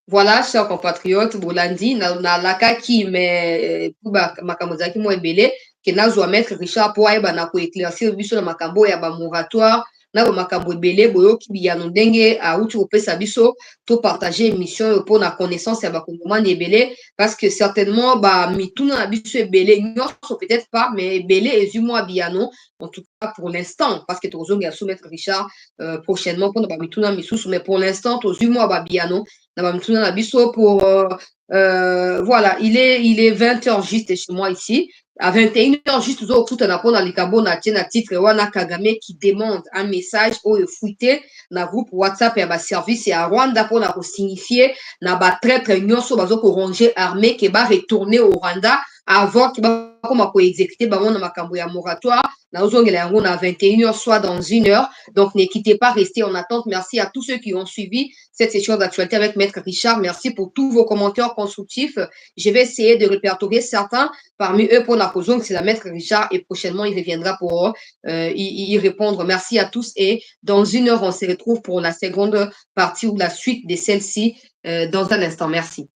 Voilà, chers compatriotes, Bolandi, na laka ki me makambo zaki mo ebele ke nazwa Maître Richard po ayeba na ko éclaircir biso na makambo ya ba moratoire na ba makambo ebele boyoki biyano ndenge auti kopesa biso to partager émission pour na connaissance ya ba kongomani ebele parce que certainement mituna na biso ebele nyonso peut-être pas mais ebele ezumwa biyano en tout cas pour l'instant parce que tozonga sous Maître Richard prochainement pour na mituna misusu mais pour l'instant tozumwa ba biyano na mituna na biso pour voilà, il est 20h juste chez moi ici. À 21h juste tout en apprenant les cabos na titre wana Kagame qui demande un message au fouité na groupe WhatsApp et à service et à Rwanda pour na signifier na ba traître nyonso bazo ko ranger armée qui va retourner au Rwanda avant qu'il va comme ko exécuter bango na makambo ya moratoire na ozongela yango na 21h soit dans 1h. Donc ne quittez pas, restez en attente. Merci à tous ceux qui ont suivi cette session d'actualité avec Maître Richard. Merci pour tous vos commentaires constructifs. Je vais essayer de répertorier certains parmi eux pour la cause. C'est la Maître Richard et prochainement il reviendra pour y répondre. Merci à tous et dans 1h on se retrouve pour la seconde partie ou la suite de celle-ci dans un instant. Merci.